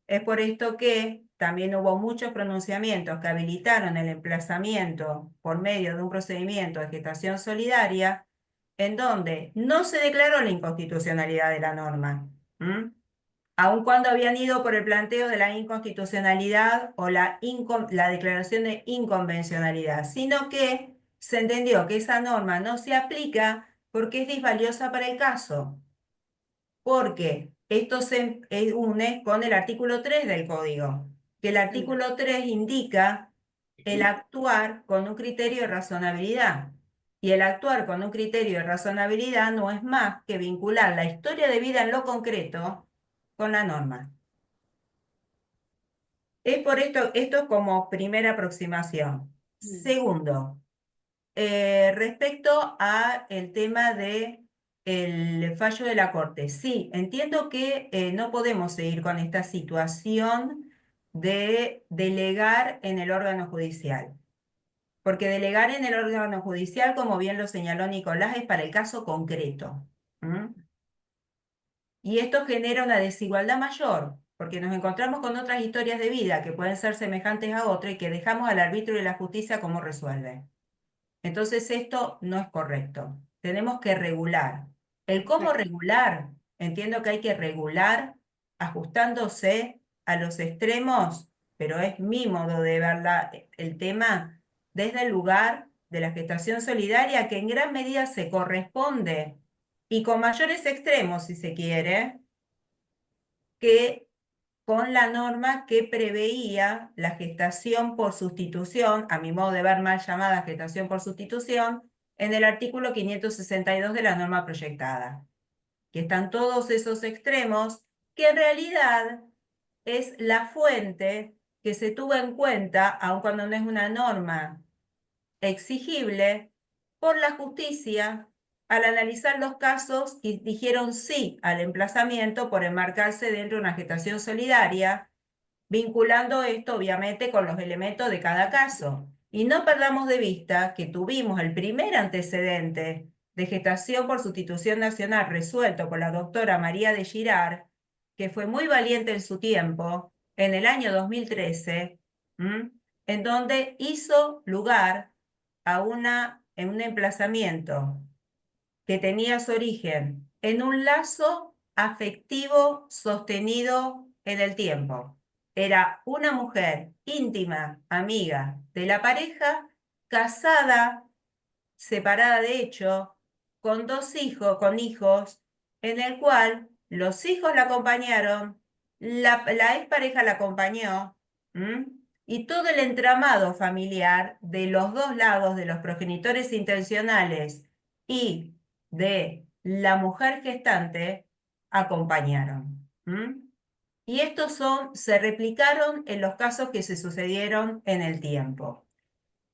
Es por esto que también hubo muchos pronunciamientos que habilitaron el emplazamiento por medio de un procedimiento de gestación solidaria, en donde no se declaró la inconstitucionalidad de la norma, aun cuando habían ido por el planteo de la inconstitucionalidad o la declaración de inconvencionalidad, sino que se entendió que esa norma no se aplica porque es disvaliosa para el caso, porque esto se une con el artículo 3 del Código, que el artículo 3 indica el actuar con un criterio de razonabilidad. Y el actuar con un criterio de razonabilidad no es más que vincular la historia de vida en lo concreto con la norma. Es por esto como primera aproximación. Segundo, respecto al tema de el fallo de la Corte. Sí, entiendo que no podemos seguir con esta situación de delegar en el órgano judicial. Porque delegar en el órgano judicial, como bien lo señaló Nicolás, es para el caso concreto. Y esto genera una desigualdad mayor, porque nos encontramos con otras historias de vida que pueden ser semejantes a otra y que dejamos al arbitrio de la justicia cómo resuelve. Entonces esto no es correcto. Tenemos que regular. El cómo regular, entiendo que hay que regular ajustándose a los extremos, pero es mi modo de ver el tema desde el lugar de la gestación solidaria, que en gran medida se corresponde, y con mayores extremos, si se quiere, que con la norma que preveía la gestación por sustitución, a mi modo de ver mal llamada gestación por sustitución, en el artículo 562 de la norma proyectada. Que están todos esos extremos, que en realidad es la fuente que se tuvo en cuenta, aun cuando no es una norma exigible, por la justicia al analizar los casos y dijeron sí al emplazamiento por enmarcarse dentro de una gestación solidaria, vinculando esto obviamente con los elementos de cada caso. Y no perdamos de vista que tuvimos el primer antecedente de gestación por sustitución nacional resuelto por la doctora María de Girard, que fue muy valiente en su tiempo, en el año 2013, en donde hizo lugar a en un emplazamiento que tenía su origen en un lazo afectivo sostenido en el tiempo. era una mujer íntima, amiga de la pareja, casada, separada de hecho, con 2 hijos, con hijos, en el cual los hijos la acompañaron, la expareja la acompañó, ¿m? Y todo el entramado familiar de los dos lados, de los progenitores intencionales y de la mujer gestante, acompañaron. ¿M? Y estos se replicaron en los casos que se sucedieron en el tiempo.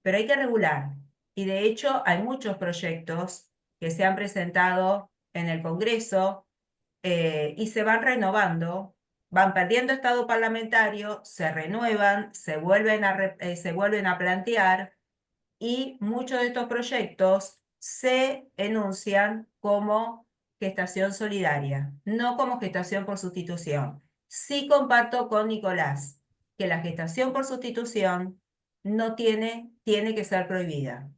Pero hay que regular. Y de hecho hay muchos proyectos que se han presentado en el Congreso y se van renovando, van perdiendo estado parlamentario, se renuevan, se vuelven a plantear y muchos de estos proyectos se enuncian como gestación solidaria, no como gestación por sustitución. Sí comparto con Nicolás que la gestación por sustitución no tiene que ser prohibida.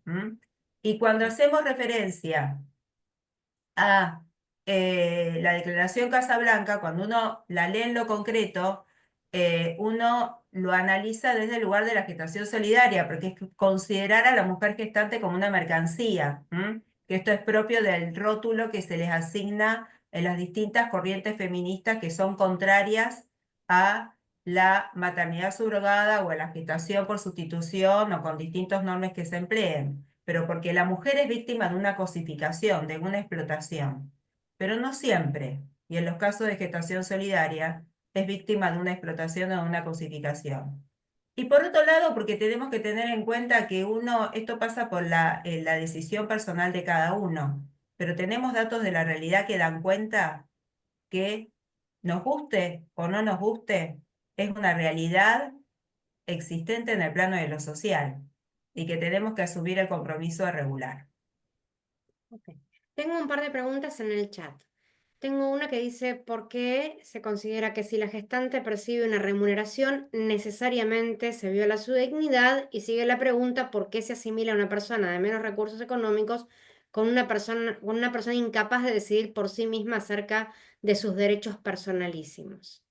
Y cuando hacemos referencia a la Declaración Casablanca, cuando uno la lee en lo concreto, uno lo analiza desde el lugar de la gestación solidaria, porque es considerar a la mujer gestante como una mercancía, que esto es propio del rótulo que se les asigna en las distintas corrientes feministas que son contrarias a la maternidad subrogada o a la gestación por sustitución o con distintos nombres que se empleen, pero porque la mujer es víctima de una cosificación, de una explotación, pero no siempre, y en los casos de gestación solidaria es víctima de una explotación o de una cosificación. Y por otro lado, porque tenemos que tener en cuenta que esto pasa por la decisión personal de cada uno, pero tenemos datos de la realidad que dan cuenta que nos guste o no nos guste, es una realidad existente en el plano de lo social y que tenemos que asumir el compromiso de regular. Ok. Tengo un par de preguntas en el chat. Tengo una que dice, ¿por qué se considera que si la gestante percibe una remuneración, necesariamente se viola su dignidad? Y sigue la pregunta, ¿por qué se asimila a una persona de menos recursos económicos con una persona incapaz de decidir por sí misma acerca de sus derechos personalísimos?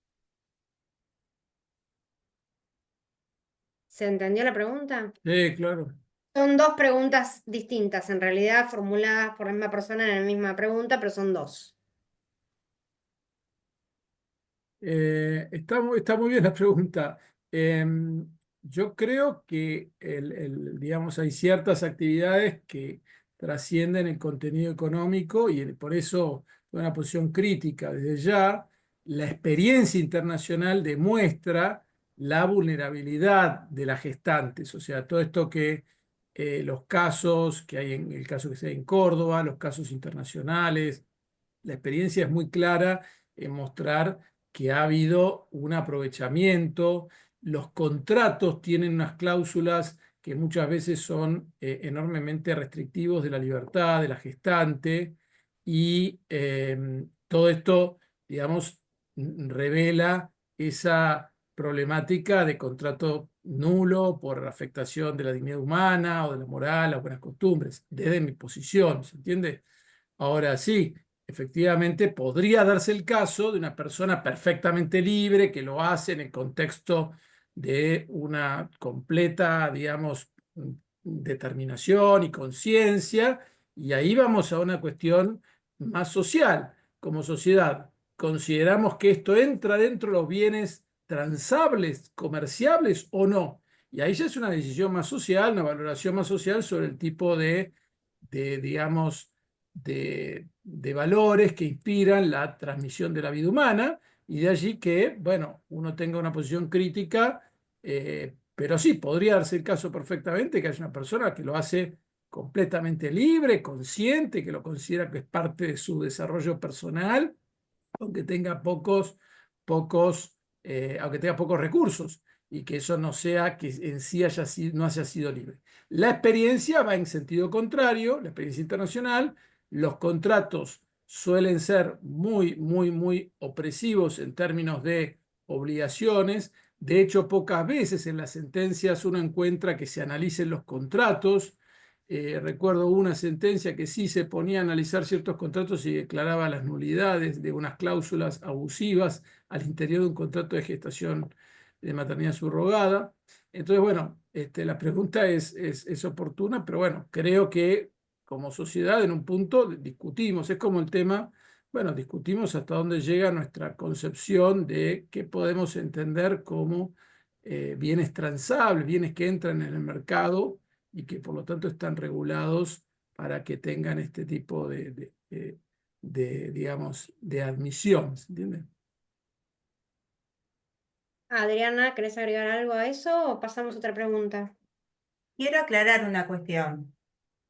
¿Se entendió la pregunta? Sí, claro. Son dos preguntas distintas, en realidad formuladas por la misma persona en la misma pregunta, pero son dos. Está muy bien la pregunta. Yo creo que digamos, hay ciertas actividades que trascienden el contenido económico y por eso una posición crítica. Desde ya, la experiencia internacional demuestra la vulnerabilidad de las gestantes, o sea, todo esto que los casos que hay en el caso que sea en Córdoba, los casos internacionales, la experiencia es muy clara en mostrar que ha habido un aprovechamiento. Los contratos tienen unas cláusulas que muchas veces son enormemente restrictivos de la libertad de la gestante y todo esto, digamos, revela esa problemática de contrato nulo por afectación de la dignidad humana o de la moral o buenas costumbres, desde mi posición, ¿se entiende? Ahora sí, efectivamente podría darse el caso de una persona perfectamente libre que lo hace en el contexto de una completa, digamos, determinación y conciencia, y ahí vamos a una cuestión más social. Como sociedad, ¿consideramos que esto entra dentro de los bienes transables, comerciables o no? Y ahí ya es una decisión más social, una valoración más social sobre el tipo digamos, de valores que inspiran la transmisión de la vida humana, y de allí que, bueno, uno tenga una posición crítica, pero sí, podría darse el caso perfectamente que haya una persona que lo hace completamente libre, consciente, que lo considera que es parte de su desarrollo personal, aunque tenga aunque tenga pocos recursos, y que eso no sea que en sí no haya sido libre. La experiencia va en sentido contrario, la experiencia internacional. Los contratos suelen ser muy, muy, muy opresivos en términos de obligaciones. De hecho, pocas veces en las sentencias uno encuentra que se analicen los contratos. Recuerdo una sentencia que sí se ponía a analizar ciertos contratos y declaraba las nulidades de unas cláusulas abusivas al interior de un contrato de gestación de maternidad subrogada. Entonces, bueno, la pregunta es oportuna, pero bueno, creo que como sociedad en un punto discutimos, es como el tema, bueno, discutimos hasta dónde llega nuestra concepción de qué podemos entender como bienes transables, bienes que entran en el mercado y que por lo tanto están regulados para que tengan este tipo digamos, de admisión, ¿se entiende? Adriana, ¿querés agregar algo a eso o pasamos a otra pregunta? Quiero aclarar una cuestión.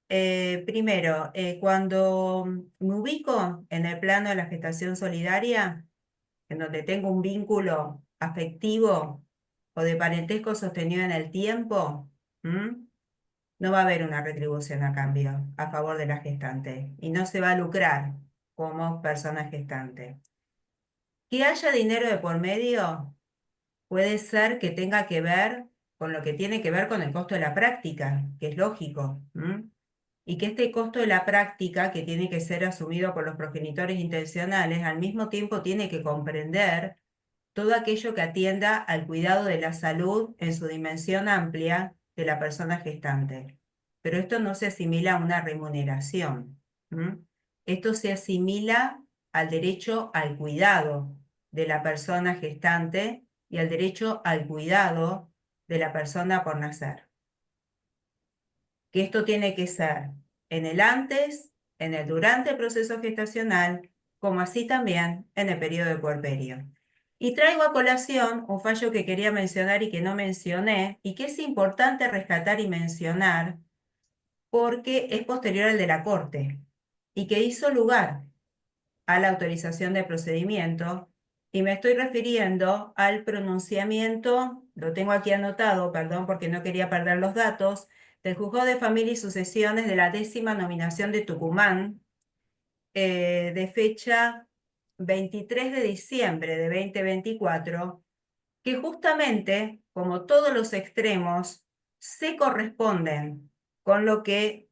Primero, cuando me ubico en el plano de la gestación solidaria, en donde tengo un vínculo afectivo o de parentesco sostenido en el tiempo, ¿m? No va a haber una retribución a cambio a favor de la gestante y no se va a lucrar como persona gestante. Que haya dinero de por medio puede ser que tenga que ver con lo que tiene que ver con el costo de la práctica, que es lógico. Y que este costo de la práctica, que tiene que ser asumido por los progenitores intencionales, al mismo tiempo tiene que comprender todo aquello que atienda al cuidado de la salud en su dimensión amplia de la persona gestante. Pero esto no se asimila a una remuneración. Esto se asimila al derecho al cuidado de la persona gestante y al derecho al cuidado de la persona por nacer. Que esto tiene que ser en el antes, en el durante el proceso gestacional, como así también en el periodo de puerperio. Y traigo a colación un fallo que quería mencionar y que no mencioné, y que es importante rescatar y mencionar, porque es posterior al de la Corte, y que hizo lugar a la autorización del procedimiento, y me estoy refiriendo al pronunciamiento, lo tengo aquí anotado, perdón porque no quería perder los datos, del Juzgado de Familia y Sucesiones de la 10ª nominación de Tucumán, de fecha 23 de diciembre de 2024, que justamente, como todos los extremos, se corresponden con lo que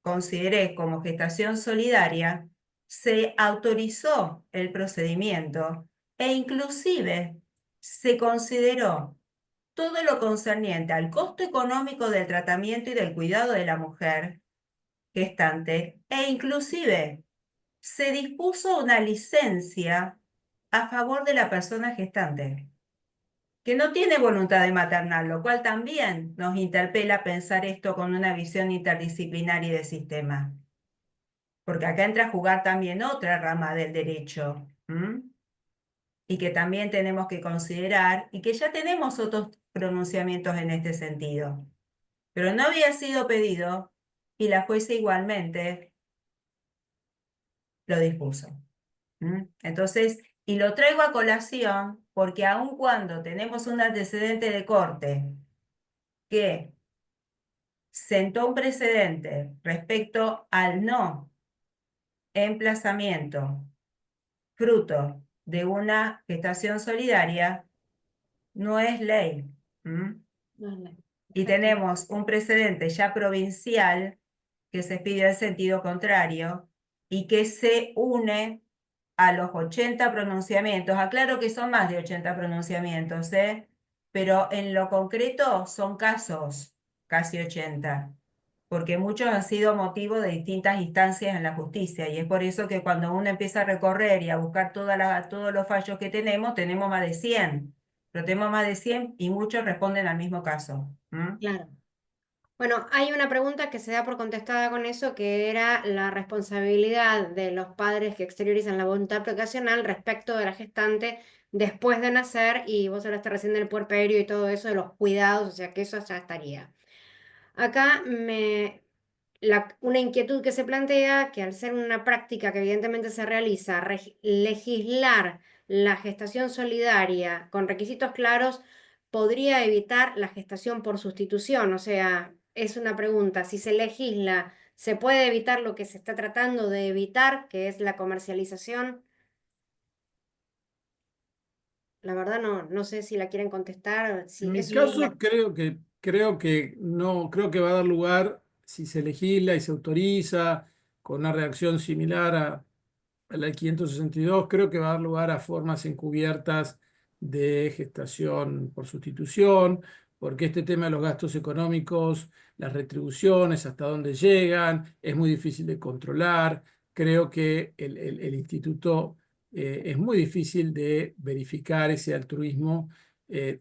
consideré como gestación solidaria, se autorizó el procedimiento e inclusive se consideró todo lo concerniente al costo económico del tratamiento y del cuidado de la mujer gestante e inclusive se dispuso una licencia a favor de la persona gestante, que no tiene voluntad de maternar, lo cual también nos interpela a pensar esto con una visión interdisciplinaria y de sistema. Porque acá entra a jugar también otra rama del derecho, y que también tenemos que considerar, y que ya tenemos otros pronunciamientos en este sentido. Pero no había sido pedido, y la jueza igualmente lo dispuso. Entonces, y lo traigo a colación porque aun cuando tenemos un antecedente de corte que sentó un precedente respecto al no emplazamiento fruto de una gestación solidaria, no es ley. Y tenemos un precedente ya provincial que se pide en sentido contrario y que se une a los 80 pronunciamientos. Aclaro que son más de 80 pronunciamientos, pero en lo concreto son casos, casi 80, porque muchos han sido motivo de distintas instancias en la justicia, y es por eso que cuando uno empieza a recorrer y a buscar todos los fallos que tenemos más de 100, pero tenemos más de 100 y muchos responden al mismo caso. Claro. Bueno, hay una pregunta que se da por contestada con eso, que era la responsabilidad de los padres que exteriorizan la voluntad procreacional respecto de la gestante después de nacer, y vos hablaste recién del puerperio y todo eso, de los cuidados, o sea que eso ya estaría. Acá una inquietud que se plantea, que al ser una práctica que evidentemente se realiza, legislar la gestación solidaria con requisitos claros podría evitar la gestación por sustitución. O sea, es una pregunta, si se legisla, ¿se puede evitar lo que se está tratando de evitar, que es la comercialización? La verdad no sé si la quieren contestar, si En mi es una... caso creo que no, creo que va a dar lugar, si se legisla y se autoriza con una redacción similar a la 562, creo que va a dar lugar a formas encubiertas de gestación por sustitución, porque este tema de los gastos económicos, las retribuciones, hasta dónde llegan, es muy difícil de controlar. Creo que el instituto es muy difícil de verificar ese altruismo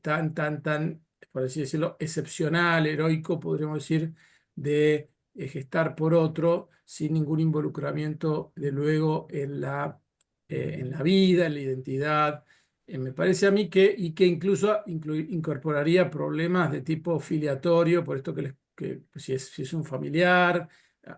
tan, por así decirlo, excepcional, heroico, podríamos decir, de gestar por otro sin ningún involucramiento, de luego, en la vida, en la identidad. Me parece a mí que incluso incorporaría problemas de tipo filiatorio, por esto que pues, si es un familiar,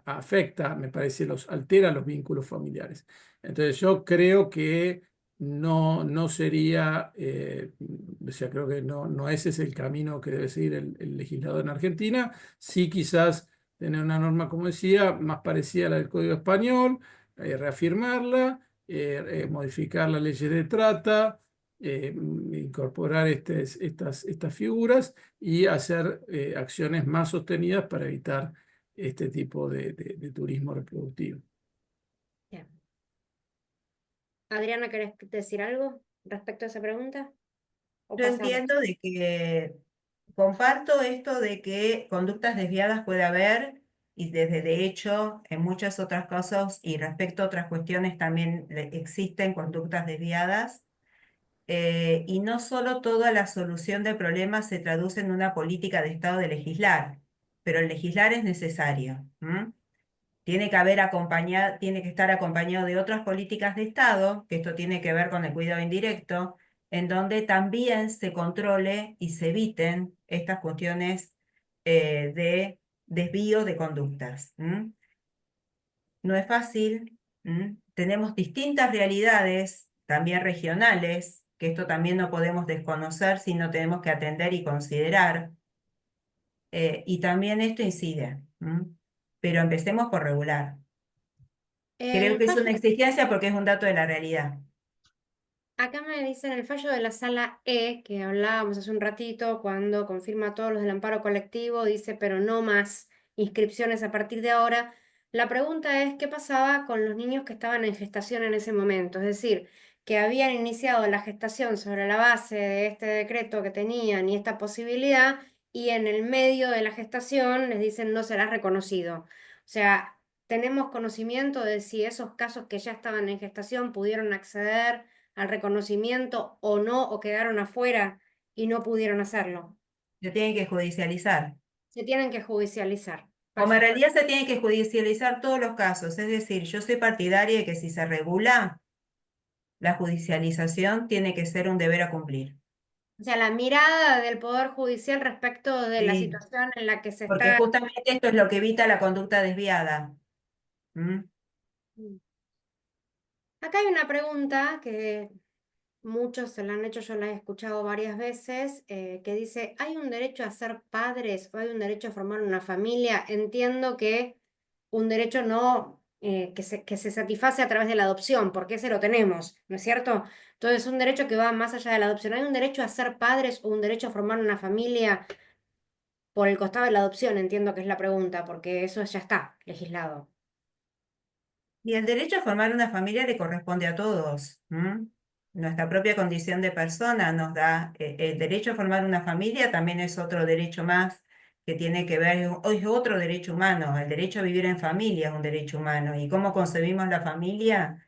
afecta, me parece, altera los vínculos familiares. Entonces yo creo que no sería, o sea, creo que no ese es el camino que debe seguir el legislador en Argentina. Sí, quizás tener una norma, como decía, más parecida a la del Código Español, reafirmarla, modificar las leyes de trata, incorporar estas figuras y hacer acciones más sostenidas para evitar este tipo de turismo reproductivo. Bien. Adriana, ¿querés decir algo respecto a esa pregunta? ¿O Yo pasamos? entiendo de que comparto esto de que conductas desviadas puede haber y desde de hecho en muchas otras cosas y respecto a otras cuestiones también existen conductas desviadas. Y no solo toda la solución de problemas se traduce en una política de Estado de legislar, pero el legislar es necesario. Tiene que tiene que estar acompañado de otras políticas de Estado, que esto tiene que ver con el cuidado indirecto, en donde también se controle y se eviten estas cuestiones de desvío de conductas. No es fácil. Tenemos distintas realidades, también regionales, que esto también no podemos desconocer, sino tenemos que atender y considerar. Y también esto incide. Pero empecemos por regular. Creo El que es una fallo, exigencia porque es un dato de la realidad. acá me dicen el fallo de la sala E, que hablábamos hace un ratito, cuando confirma todos los del amparo colectivo, dice, pero no más inscripciones a partir de ahora. La pregunta es, ¿qué pasaba con los niños que estaban en gestación en ese momento? Es decir, que habían iniciado la gestación sobre la base de este decreto que tenían y esta posibilidad, y en el medio de la gestación les dicen no será reconocido. O sea, ¿tenemos conocimiento de si esos casos que ya estaban en gestación pudieron acceder al reconocimiento o no, o quedaron afuera y no pudieron hacerlo? Se tienen que judicializar. Se tienen que judicializar. Como en Perfecto. realidad se tienen que judicializar todos los casos. Es decir, yo soy partidaria de que si se regula, la judicialización tiene que ser un deber a cumplir. O sea, la mirada del Poder Judicial respecto de la Sí, situación en la que se porque está... justamente esto es lo que evita la conducta desviada. ¿Mm? Acá hay una pregunta que muchos se la han hecho, yo la he escuchado varias veces, que dice, ¿hay un derecho a ser padres o hay un derecho a formar una familia? Entiendo que un derecho no, que se satisface a través de la adopción, porque ese lo tenemos, ¿no es cierto? Entonces, un derecho que va más allá de la adopción. ¿Hay un derecho a ser padres o un derecho a formar una familia por el costado de la adopción? Entiendo que es la pregunta, porque eso ya está legislado. Y el derecho a formar una familia le corresponde a todos. Nuestra propia condición de persona nos da el derecho a formar una familia, también es otro derecho más que tiene que ver, es otro derecho humano. El derecho a vivir en familia es un derecho humano. Y cómo concebimos la familia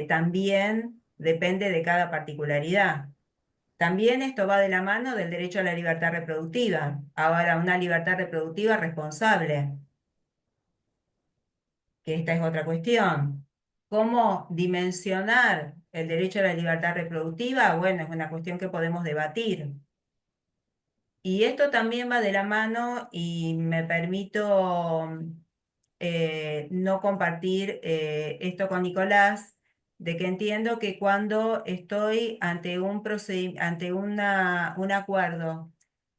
también depende de cada particularidad. También esto va de la mano del derecho a la libertad reproductiva. Ahora, una libertad reproductiva responsable, que esta es otra cuestión. ¿Cómo dimensionar el derecho a la libertad reproductiva? Bueno, es una cuestión que podemos debatir. Y esto también va de la mano y me permito no compartir esto con Nicolás, de que entiendo que cuando estoy ante ante un acuerdo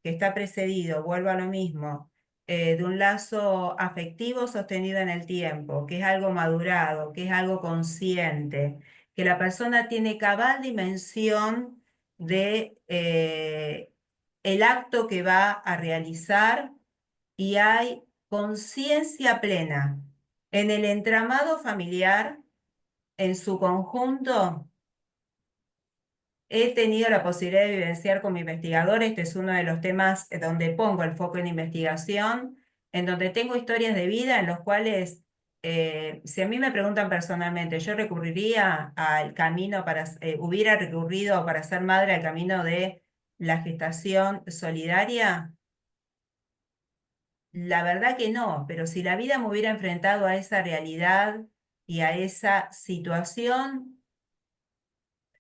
que está precedido, vuelvo a lo mismo, de un lazo afectivo sostenido en el tiempo, que es algo madurado, que es algo consciente, que la persona tiene cabal dimensión de el acto que va a realizar y hay conciencia plena en el entramado familiar, en su conjunto, he tenido la posibilidad de vivenciar como investigador. Este es uno de los temas donde pongo el foco en investigación, en donde tengo historias de vida en los cuales, si a mí me preguntan personalmente, yo recurriría al camino hubiera recurrido para ser madre al camino de la gestación solidaria. La verdad que no, pero si la vida me hubiera enfrentado a esa realidad y a esa situación,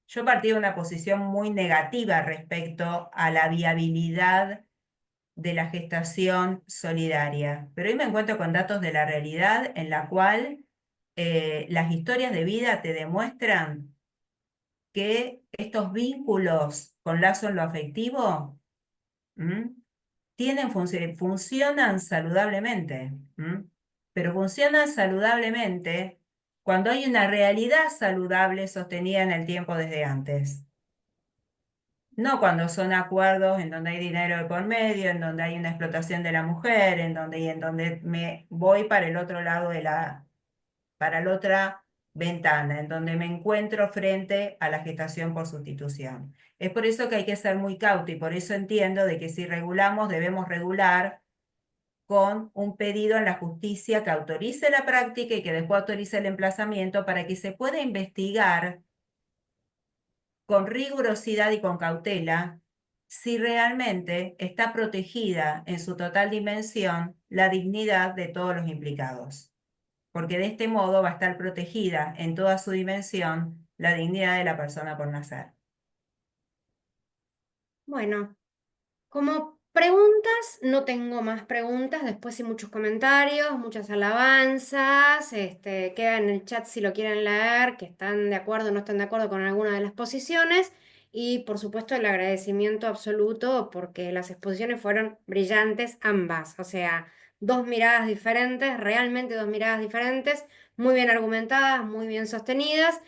yo partí de una posición muy negativa respecto a la viabilidad de la gestación solidaria. Pero hoy me encuentro con datos de la realidad en la cual las historias de vida te demuestran que estos vínculos con lazo en lo afectivo funcionan saludablemente, pero funcionan saludablemente cuando hay una realidad saludable sostenida en el tiempo desde antes. No cuando son acuerdos en donde hay dinero de por medio, en donde hay una explotación de la mujer, en donde me voy para el otro lado para la otra ventana, en donde me encuentro frente a la gestación por sustitución. Es por eso que hay que ser muy cauto y por eso entiendo de que si regulamos, debemos regular con un pedido en la justicia que autorice la práctica y que después autorice el emplazamiento para que se pueda investigar con rigurosidad y con cautela si realmente está protegida en su total dimensión la dignidad de todos los implicados. Porque de este modo va a estar protegida en toda su dimensión la dignidad de la persona por nacer. Bueno, como preguntas, no tengo más preguntas. Después sí muchos comentarios, muchas alabanzas. Queda en el chat si lo quieren leer, que están de acuerdo o no están de acuerdo con alguna de las posiciones. Y por supuesto el agradecimiento absoluto porque las exposiciones fueron brillantes ambas. O sea, dos miradas diferentes, realmente dos miradas diferentes, muy bien argumentadas, muy bien sostenidas.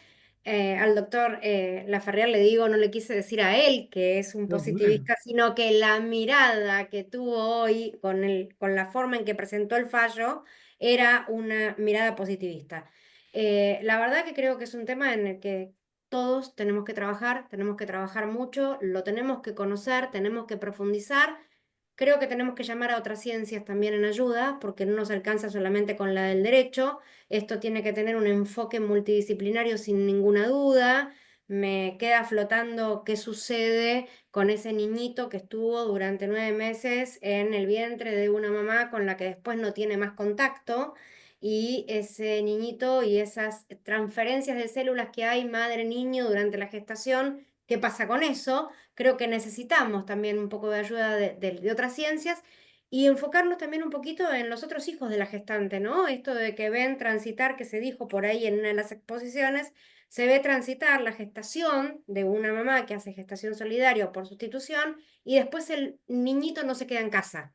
Al doctor Laferrier le digo, no le quise decir a él que es un Muy bueno. positivista, sino que la mirada que tuvo hoy con la forma en que presentó el fallo era una mirada positivista. La verdad que creo que es un tema en el que todos tenemos que trabajar mucho, lo tenemos que conocer, tenemos que profundizar. Creo que tenemos que llamar a otras ciencias también en ayuda, porque no nos alcanza solamente con la del derecho. Esto tiene que tener un enfoque multidisciplinario sin ninguna duda. Me queda flotando qué sucede con ese niñito que estuvo durante 9 meses en el vientre de una mamá con la que después no tiene más contacto. Y ese niñito y esas transferencias de células que hay madre-niño durante la gestación, ¿qué pasa con eso? Creo que necesitamos también un poco de ayuda de otras ciencias y enfocarnos también un poquito en los otros hijos de la gestante, ¿no? Esto de que ven transitar, que se dijo por ahí en una de las exposiciones, se ve transitar la gestación de una mamá que hace gestación solidaria o por sustitución y después el niñito no se queda en casa.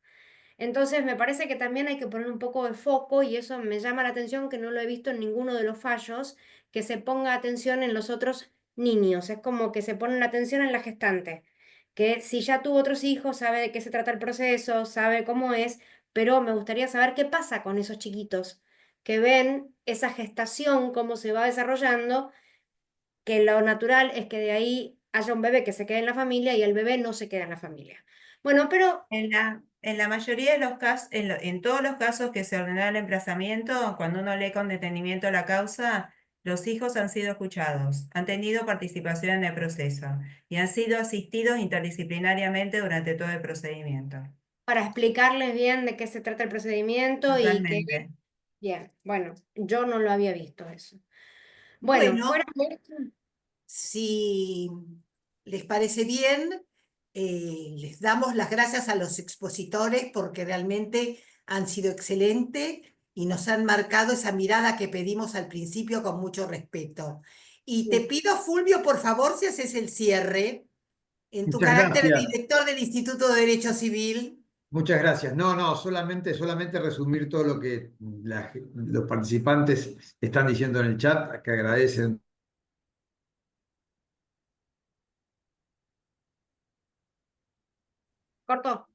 Entonces me parece que también hay que poner un poco de foco y eso me llama la atención que no lo he visto en ninguno de los fallos, que se ponga atención en los otros niños. Es como que se pone la atención en la gestante, que si ya tuvo otros hijos sabe de qué se trata el proceso, sabe cómo es, pero me gustaría saber qué pasa con esos chiquitos que ven esa gestación, cómo se va desarrollando, que lo natural es que de ahí haya un bebé que se quede en la familia y el bebé no se queda en la familia. Bueno, pero En la mayoría de los casos, en todos los casos que se ordenó el emplazamiento, cuando uno lee con detenimiento la causa, los hijos han sido escuchados, han tenido participación en el proceso y han sido asistidos interdisciplinariamente durante todo el procedimiento. para explicarles bien de qué se trata el procedimiento y que, Totalmente. bien, bueno, yo no lo había visto eso. Bueno, fuera Bueno, de esto, si les parece bien, les damos las gracias a los expositores porque realmente han sido excelentes y nos han marcado esa mirada que pedimos al principio con mucho respeto. Y te sí. pido, Fulvio, por favor, si haces el cierre en tu Muchas carácter de gracias, director del Instituto de Derecho Civil. muchas gracias. No, no, solamente resumir todo lo que los participantes están diciendo en el chat, que agradecen. Cortó.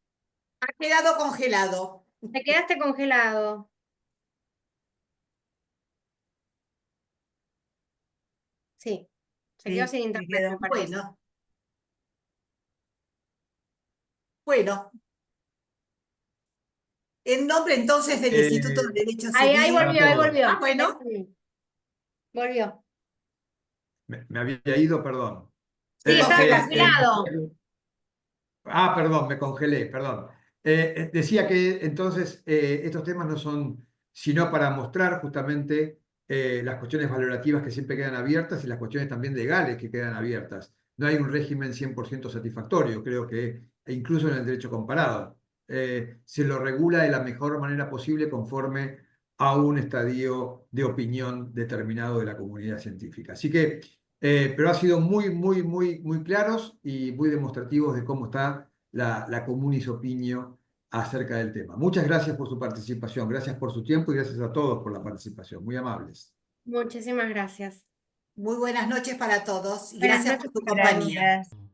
Ha quedado congelado. Te quedaste congelado. Sí, se quedó Sí, sin me internet, quedo. me parece. Bueno, Bueno, en nombre entonces del Instituto de Derecho Ahí Civil. volvió, ahí todos. volvió. Ah, bueno. Volvió. Me había ido, perdón. Sí, estaba Este, congelado. Perdón, me congelé, perdón. Decía que entonces estos temas no son sino para mostrar justamente las cuestiones valorativas que siempre quedan abiertas y las cuestiones también legales que quedan abiertas. No hay un régimen 100% satisfactorio, creo que incluso en el derecho comparado. Se lo regula de la mejor manera posible conforme a un estadio de opinión determinado de la comunidad científica. Así que pero ha sido muy claros y muy demostrativos de cómo está la communis opinio acerca del tema. Muchas gracias por su participación, gracias por su tiempo y gracias a todos por la participación. Muy amables. Muchísimas gracias. Muy buenas noches para todos y Buenas gracias por noches tu para compañía. Gracias.